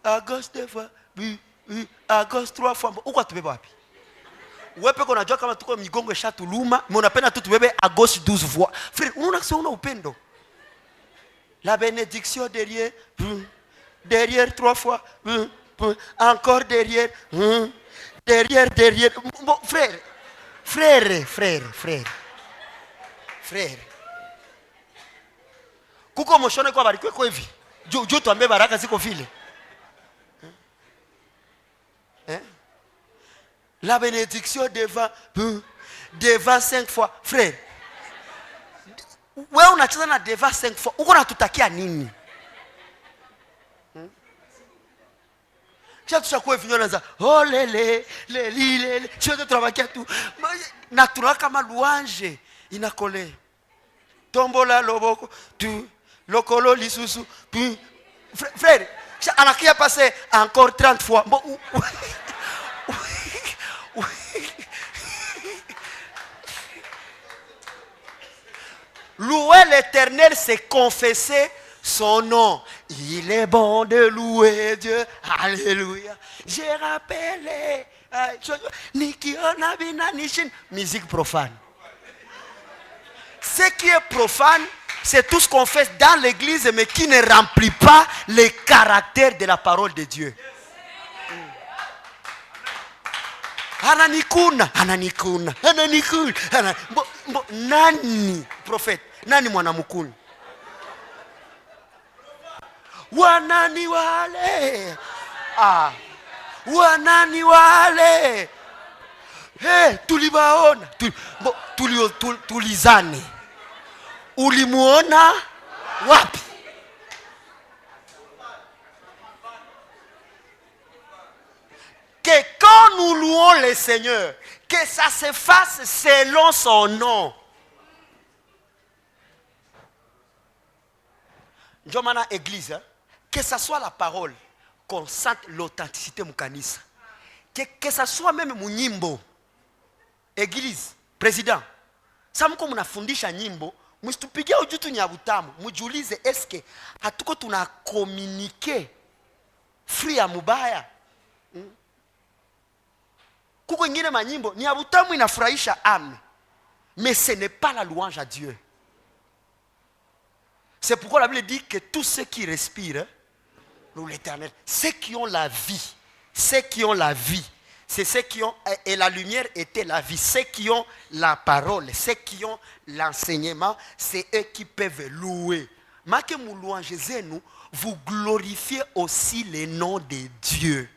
à gauche deux fois, à gauche trois fois. Uko tubeba wapi? Wewe peko unajua kama tuko migongo shatuluma, mais unapenda tu tubebe à gauche 12 fois. Frère, unaona sio una upendo. La bénédiction derrière, derrière trois fois, encore derrière, derrière. Bon, frère. Kuko moshone kwa barikiwe kwa hivi. Jo tuambie baraka ziko vile. La bénédiction devant 5 fois. Frère. Wewe unacheza na devant 5 fois. Uko natutakia nini? Kisha tushakuwa hivi nyona oh lele. Chote tunabakia tu. Na tunaka kama louange inakole. Tombola loboko tu lokolo lisusu puis frère anakia passer encore 30 fois. Bon, louer l'Éternel, c'est confesser son nom. Il est bon de louer Dieu. Alléluia. J'ai rappelé Nikiona binanishin musique profane. Ce qui est profane, c'est tout ce qu'on fait dans l'église, mais qui ne remplit pas le caractère de la parole de Dieu. Ananikuna. Nani prophète? Nani mwanamukuni? Wanani wale? Wanani wale? Tulibaona. Tulizane. Ulimuona wapi? Que quand nous louons le Seigneur, que ça se fasse selon son nom. Njomana église, que ça soit la parole, qu'on sente l'authenticité mukanisa. Que ça soit même mon nyimbo. Église, président. Ça mko mnafundisha nyimbo, msitupigie ujutu nyabutamu. Mjiulize eske hatuko tuna communiquer free ya mubaya. Kuko ingine manyimbo ni abutamu inafurahisha âme. Mais ce n'est pas la louange à Dieu. C'est pourquoi la Bible dit que tous ceux qui respirent louent l'Éternel. Ceux qui ont la vie, c'est ceux qui ont, et la lumière était la vie, ceux qui ont la parole, ceux qui ont l'enseignement, c'est eux qui peuvent louer. Mais que vous louangez nous, vous glorifiez aussi le nom de Dieu.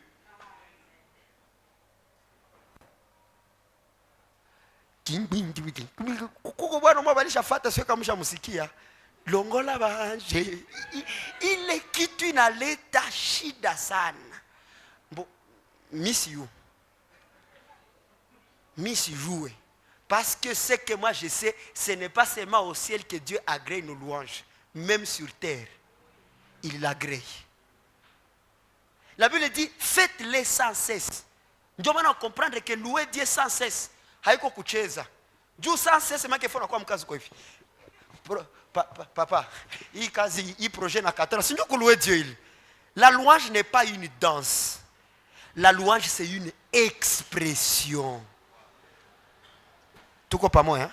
Longola banje ile kitu inaleta shida sana. Miss you parce que ce que moi je sais, ce n'est pas seulement au ciel que Dieu agrée nos louanges, même sur terre il l'agrée. La Bible dit faites-les sans cesse. Ndio maana comprendre que louer Dieu sans cesse haiko kucheza. Juu sans cesse make fona kwa mkazi kwa hivi. Papa, il projet na 4 ans. C'est nous louer Dieu. La louange n'est pas une danse. La louange c'est une expression. Tout quoi pas moi hein?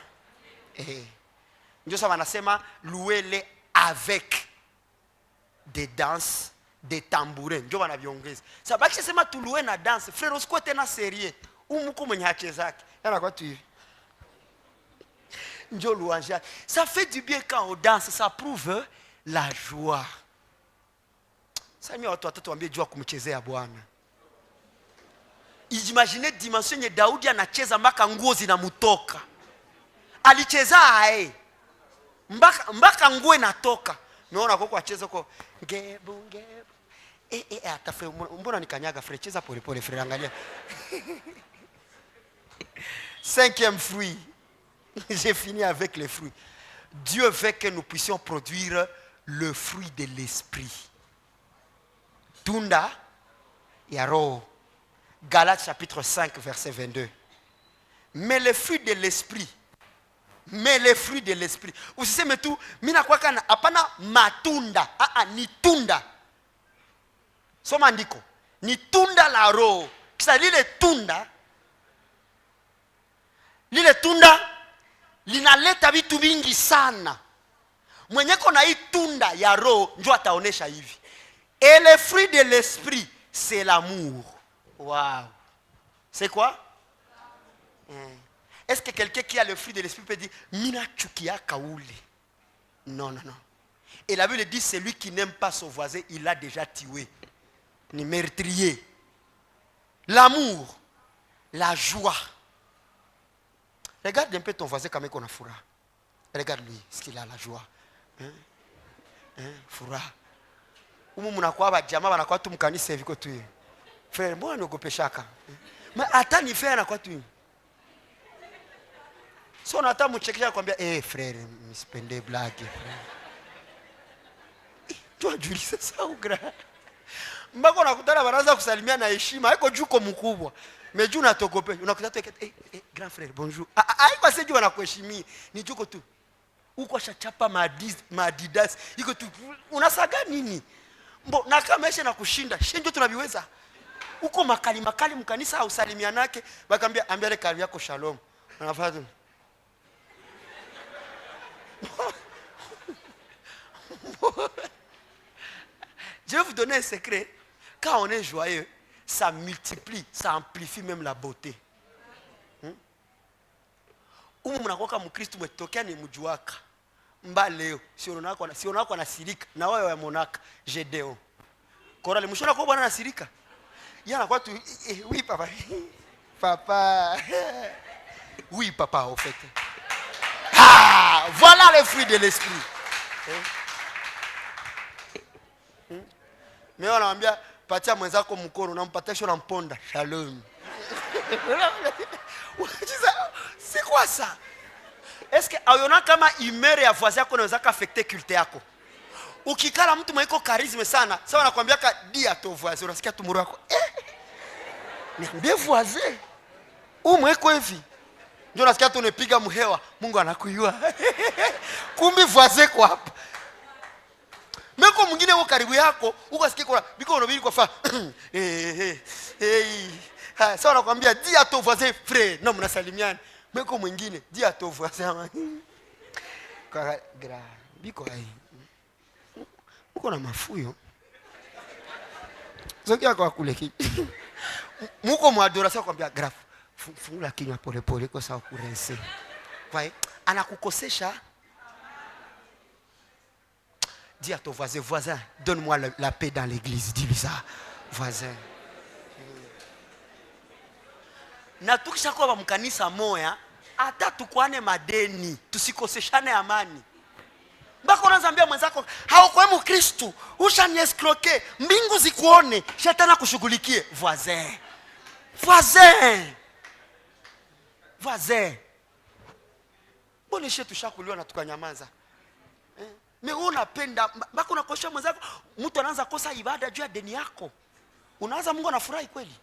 Ndio ça wanasema louer les avec des danses, des tambourins. Ndio wanaviongeza. Sababu sema tu louer na danse. Frère usikue tena sérieux. Umuko mwenye hachezaki. Yana kwa tu hivi. Ça fait du bien quand on danse, ça prouve la joie. Ça m'a watoto ambie jua kumchezea Bwana. Imaginez dimension ya Daudi anacheza mpaka nguo zinamutoka. Alicheza ae. Mpaka nguo inatoka. Unaona kwa acheza kwa ngebu. Ata frère mbona nikanyaga frère cheza pole pole frère angalia. 5e fruit. J'ai fini avec les fruits. Dieu veut que nous puissions produire le fruit de l'esprit. Tunda ya roho. Galates chapitre 5 verset 22. Mais les fruits de l'esprit. Usiseme tu mina kwa kana hapana matunda. Ni tunda. Soma andiko. Ni tunda la roho. Kisa lile tunda linaleta vitu vingi sana. Mwenye kona hii tunda ya roho ndio ataonesha hivi. Et le fruit de l'esprit, c'est l'amour. Wow. C'est quoi? Est-ce que quelqu'un qui a le fruit de l'esprit peut dire mina chukia kauli? Non. Et la Bible dit celui qui n'aime pas son voisin, il l'a déjà tué. Ni meurtrier. L'amour, la joie. Regarde un peu ton voisin comme il a fura. Regarde lui, ce qu'il a la joie. Fura. Umu munakuwa bajama banakuwa tu mkanisa hivi kwa tu. Frère, mbona nogopeshaka? Mais hata ni frère anakuwa tu. So nata mchekesha kwambia frère, msipende blague frère. Tu ajulisha ça au grand. Mbako nakutana banaanza kusalimia na heshima, haiko juko mkubwa. Mais juu natogope, unakuta tu grand frère, bonjour. Haiko seji wanakuheshimia, ni juko tu. Uko shachapa Adidas, iko tu unasaga nini? Mbo na kama eshe na kushinda, shenjo tunabiweza. Uko makali mkanisa au salimianake, bakambia ambia kari yako shalom. Unafanya Je vais vous donner un secret. Quand on est joyeux, ça multiplie, ça amplifie même la beauté. Mnakoka mkristo mwetokea ni mjuaka. Mba leo, si unako na sirika, na wewe wa monaka, jedeo. Korale, mshona kwa bwana na sirika. Yana kwa tu, oui papa. Papa. Oui papa, au fait. Voilà les fruits de l'esprit. Mais on a bien patia mwenzako mkono unampatia shona mponda. Shalom. C'est quoi ça? Est-ce que ayona kama humeur ya voisin yako inaweza affecter culte yako? Ukikala mtu mwenye charisme sana, sawa nakwambia ka dia to voisin unasikia tumuru yako. Niambie voisin. Umweko hivi. Ndio nasikia tu unapiga mhewa, Mungu anakujua. Kumbe voisin kwa hapa. Meko mwingine wako karibu yako, ukasikia kwa biko unabiri kwa fa. Sasa nakwambia dis à ton voisin frère, na mnasalimiana. Meko mwingine dis à ton voisin. Kwa biko hai. Uko na mafuyo. Zokia kwa kule kitu. Muko mwadoration kwambia grave. Fungula kinywa pole pole kwa sababu kurense. Kwa anakukosesha. Dis à ton voisin, donne-moi la paix dans l'église. Dis-lui ça, voisin. Na tukishakuwa wa mkanisa moya, hata tukwane madeni, tusikoseshane amani. Mbako unaambia mwenzako, hauko Mkristo, ushaniescroquer, mbingu zikuone, shetani akushughulikie. Voisin. Voisin. Voisin. Mbona shetu tushakuliwa na tukanyamaza? Mais unapenda mbako unakosha mwenzako, mtu anaanza kosa ibada juu ya deni yako. Unaanza Mungu anafurahi kweli?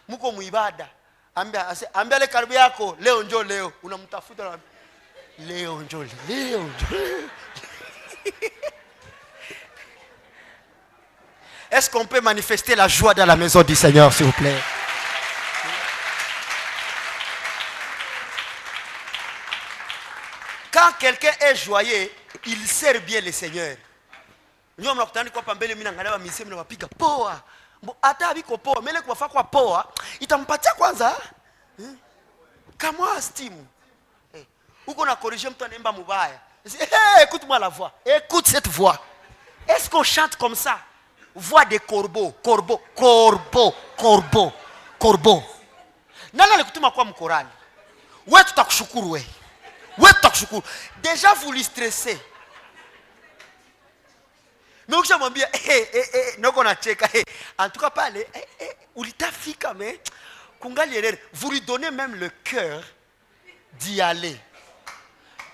Mko muibada. Ambia le karibu yako, leo njoo leo. Unamtafuta na leo njoo leo. Est-ce qu'on peut manifester la joie dans la maison du Seigneur, s'il vous plaît? Quand quelqu'un est joyeux, il sert bien le Seigneur. Nyo mnakutana kwa pambele mimi naangalia misemo na wapiga poa. Hata abiko poa, mele kufa kwa poa, itampatia kwanza kama stimu. Uko na corriger mtu anaimba mubaya. Écoute-moi la voix. Écoute cette voix. Est-ce qu'on chante comme ça? Voix de corbeau, corbeau, corbeau, corbeau, corbeau. Nani alikutuma kwa mkorani? Wewe tutakushukuru wewe. Wewe tutakushukuru. Déjà vous lui stressez. Mais ukishamwambia noko na cheka en tout cas pale ulitafika mais kungali erreur, vous lui donnez même le cœur d'y aller.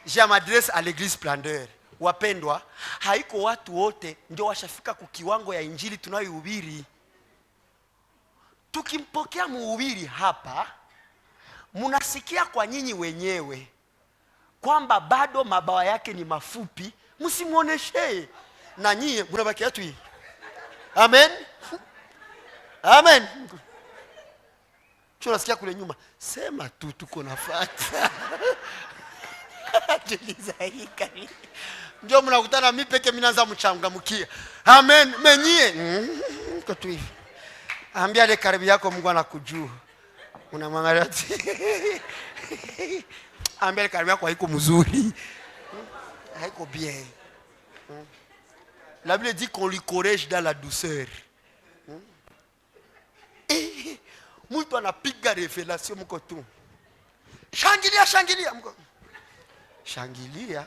Je m'adresse à l'église Splendeur. Wapendwa, haiko watu wote ndio washafika kukiwango ya injili tunayohubiri. Tukimpokea mhubiri hapa, mnasikia kwa nyinyi wenyewe kwamba bado mabawa yake ni mafupi, msimuoneshe. Na nyinyi mnabaki tu hii. Amen. Amen. Tunasikia kule nyuma, sema tu tuko nafuata. Tuliza hii kali. Ndio mnakutana mimi peke mimi naanza mchangamkia. Amen. Menyie. Kwa tu hivi. Ambia ile karibu yako Mungu anakujua. Unamwangalia tu. Ambia ile karibu yako haiko mzuri. Haiko bien. La Bible dit qu'on lui corrige dans la douceur. Mtu anapiga revelation mko tu. Shangilia, shangilia mko. Shangilia.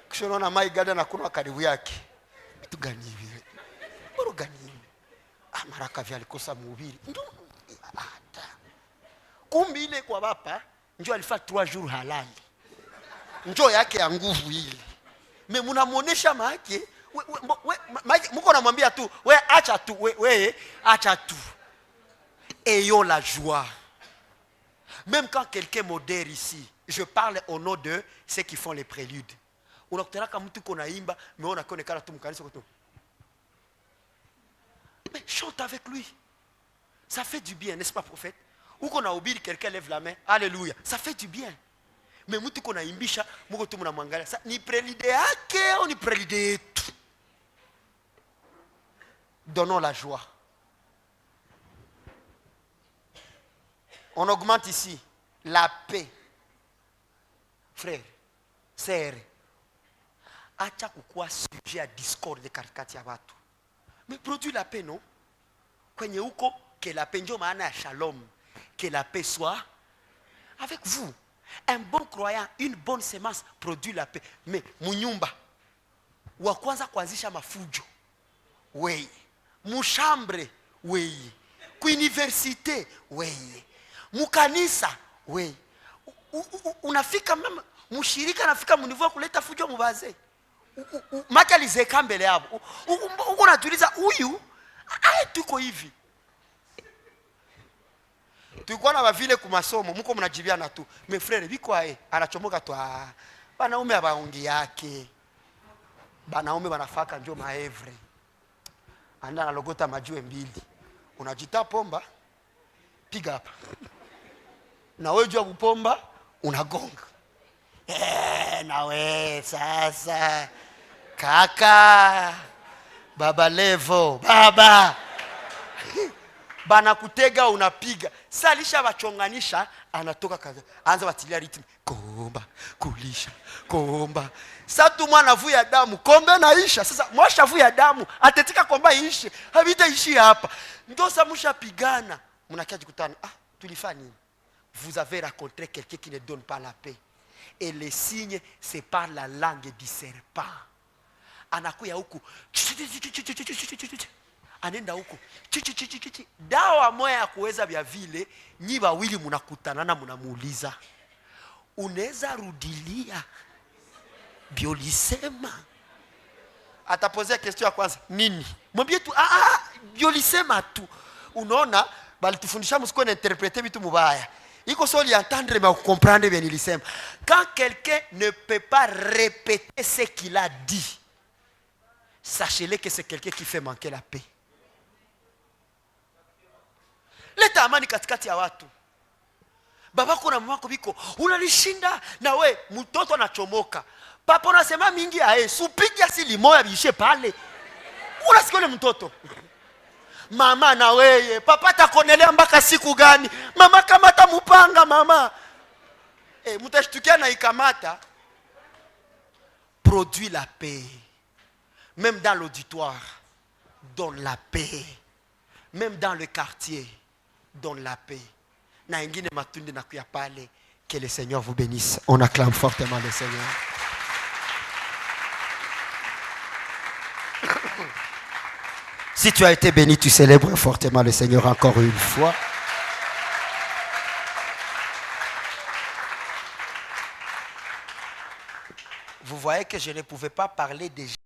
Kisha unaona my God anakuwa karibu yake. Kitu gani hivi? Bora gani hivi? Maraka vya alikosa mhubiri. Ndio hata. Kumbe ile kwa baba njoo alifaa 3 jours halali. Njoo yake ya nguvu ile. Mais munamuonesha maake mko namwambia tu we acha tu we acha tu. Ayons la joie. Même quand quelqu'un modère ici, je parle au nom de ceux qui font les préludes. Unakutana kama mtu kona imba, mais on a konekana tu mkanisa kwa tu. Mais chante avec lui. Ça fait du bien, n'est-ce pas prophète? Ou qu'on a oublié quelqu'un lève la main, alléluia. Ça fait du bien. Mais mtu kona imbisha, mko tu mnamwangalia. Ni prélude yake au ni prélude yetu? Donnons la joie. On augmente ici la paix. Frère, sœur, acha kukua sujet à discorde katikati ya watu. Mais produit la paix, non? Kwenye uko, que la paix, ndio maana ya shalom. Que la paix soit avec vous. Un bon croyant, une bonne semence produit la paix. Mais munyumba, wa kwanza kuanzisha mafujo, weye. Mushambre, weye. Kuuniversite, weye. Mukanisa, weye. Unafika mama, mushirika anafika munivu kuleta fujo mubaze. Maki alizeka mbele yabo. Uko natuliza huyu, tuko hivi. tulikuwa na bavile kumasomo mko mnajibiana tu. Mes frères biko ae anachomoka tu banaume abaongi yake. Banaume banafaka njo maevre. Anda analogota majue mbili. Unajita pomba piga hapa. Na wewe jua kupomba unagonga. Na we sasa kaka baba levo baba bana kutega unapiga salisha bachonganisha anatoka kaza anza batilia ritme komba kulisha komba sasa mwana vuya damu kombe naisha sasa mwasha vuya damu atetika komba iishe habita ishi hapa ndio samusha pigana mnakiaje kutana tulifanya nini vous avez rencontré quelqu'un qui ne donne pas la paix et les signes c'est par la langue du serpent anakuya huku anenda huku dawa moya ya kuweza vya vile nyi wawili mnakutanana mnamuuliza unaweza rudilia biolisema atapozea question ya kwanza nini mwambie tu biolisema tu unaona bali tufundisha msiko na interpréter vitu mubaya iko soli entendre mais comprendre bien nilisema quand quelqu'un ne peut pas répéter ce qu'il a dit sachez-le que c'est quelqu'un qui fait manquer la paix. Leta amani katikati ya watu. Babako na mamako biko, unanishinda na we mtoto anachomoka. Papa unasema mingi supigi asili moya biishe pale. Unasikia mtoto. Mama na weye, papa atakonelea mpaka siku gani? Mama kamata mupanga mama. Mutashtukia na ikamata. Produit la paix. Même dans l'auditoire, donne la paix. Même dans le quartier, donne la paix. Na ingine matunde na kuya pale, que le Seigneur vous bénisse. On acclame fortement le Seigneur. Si tu as été béni, tu célèbres fortement le Seigneur encore une fois. Vous voyez que je ne pouvais pas parler des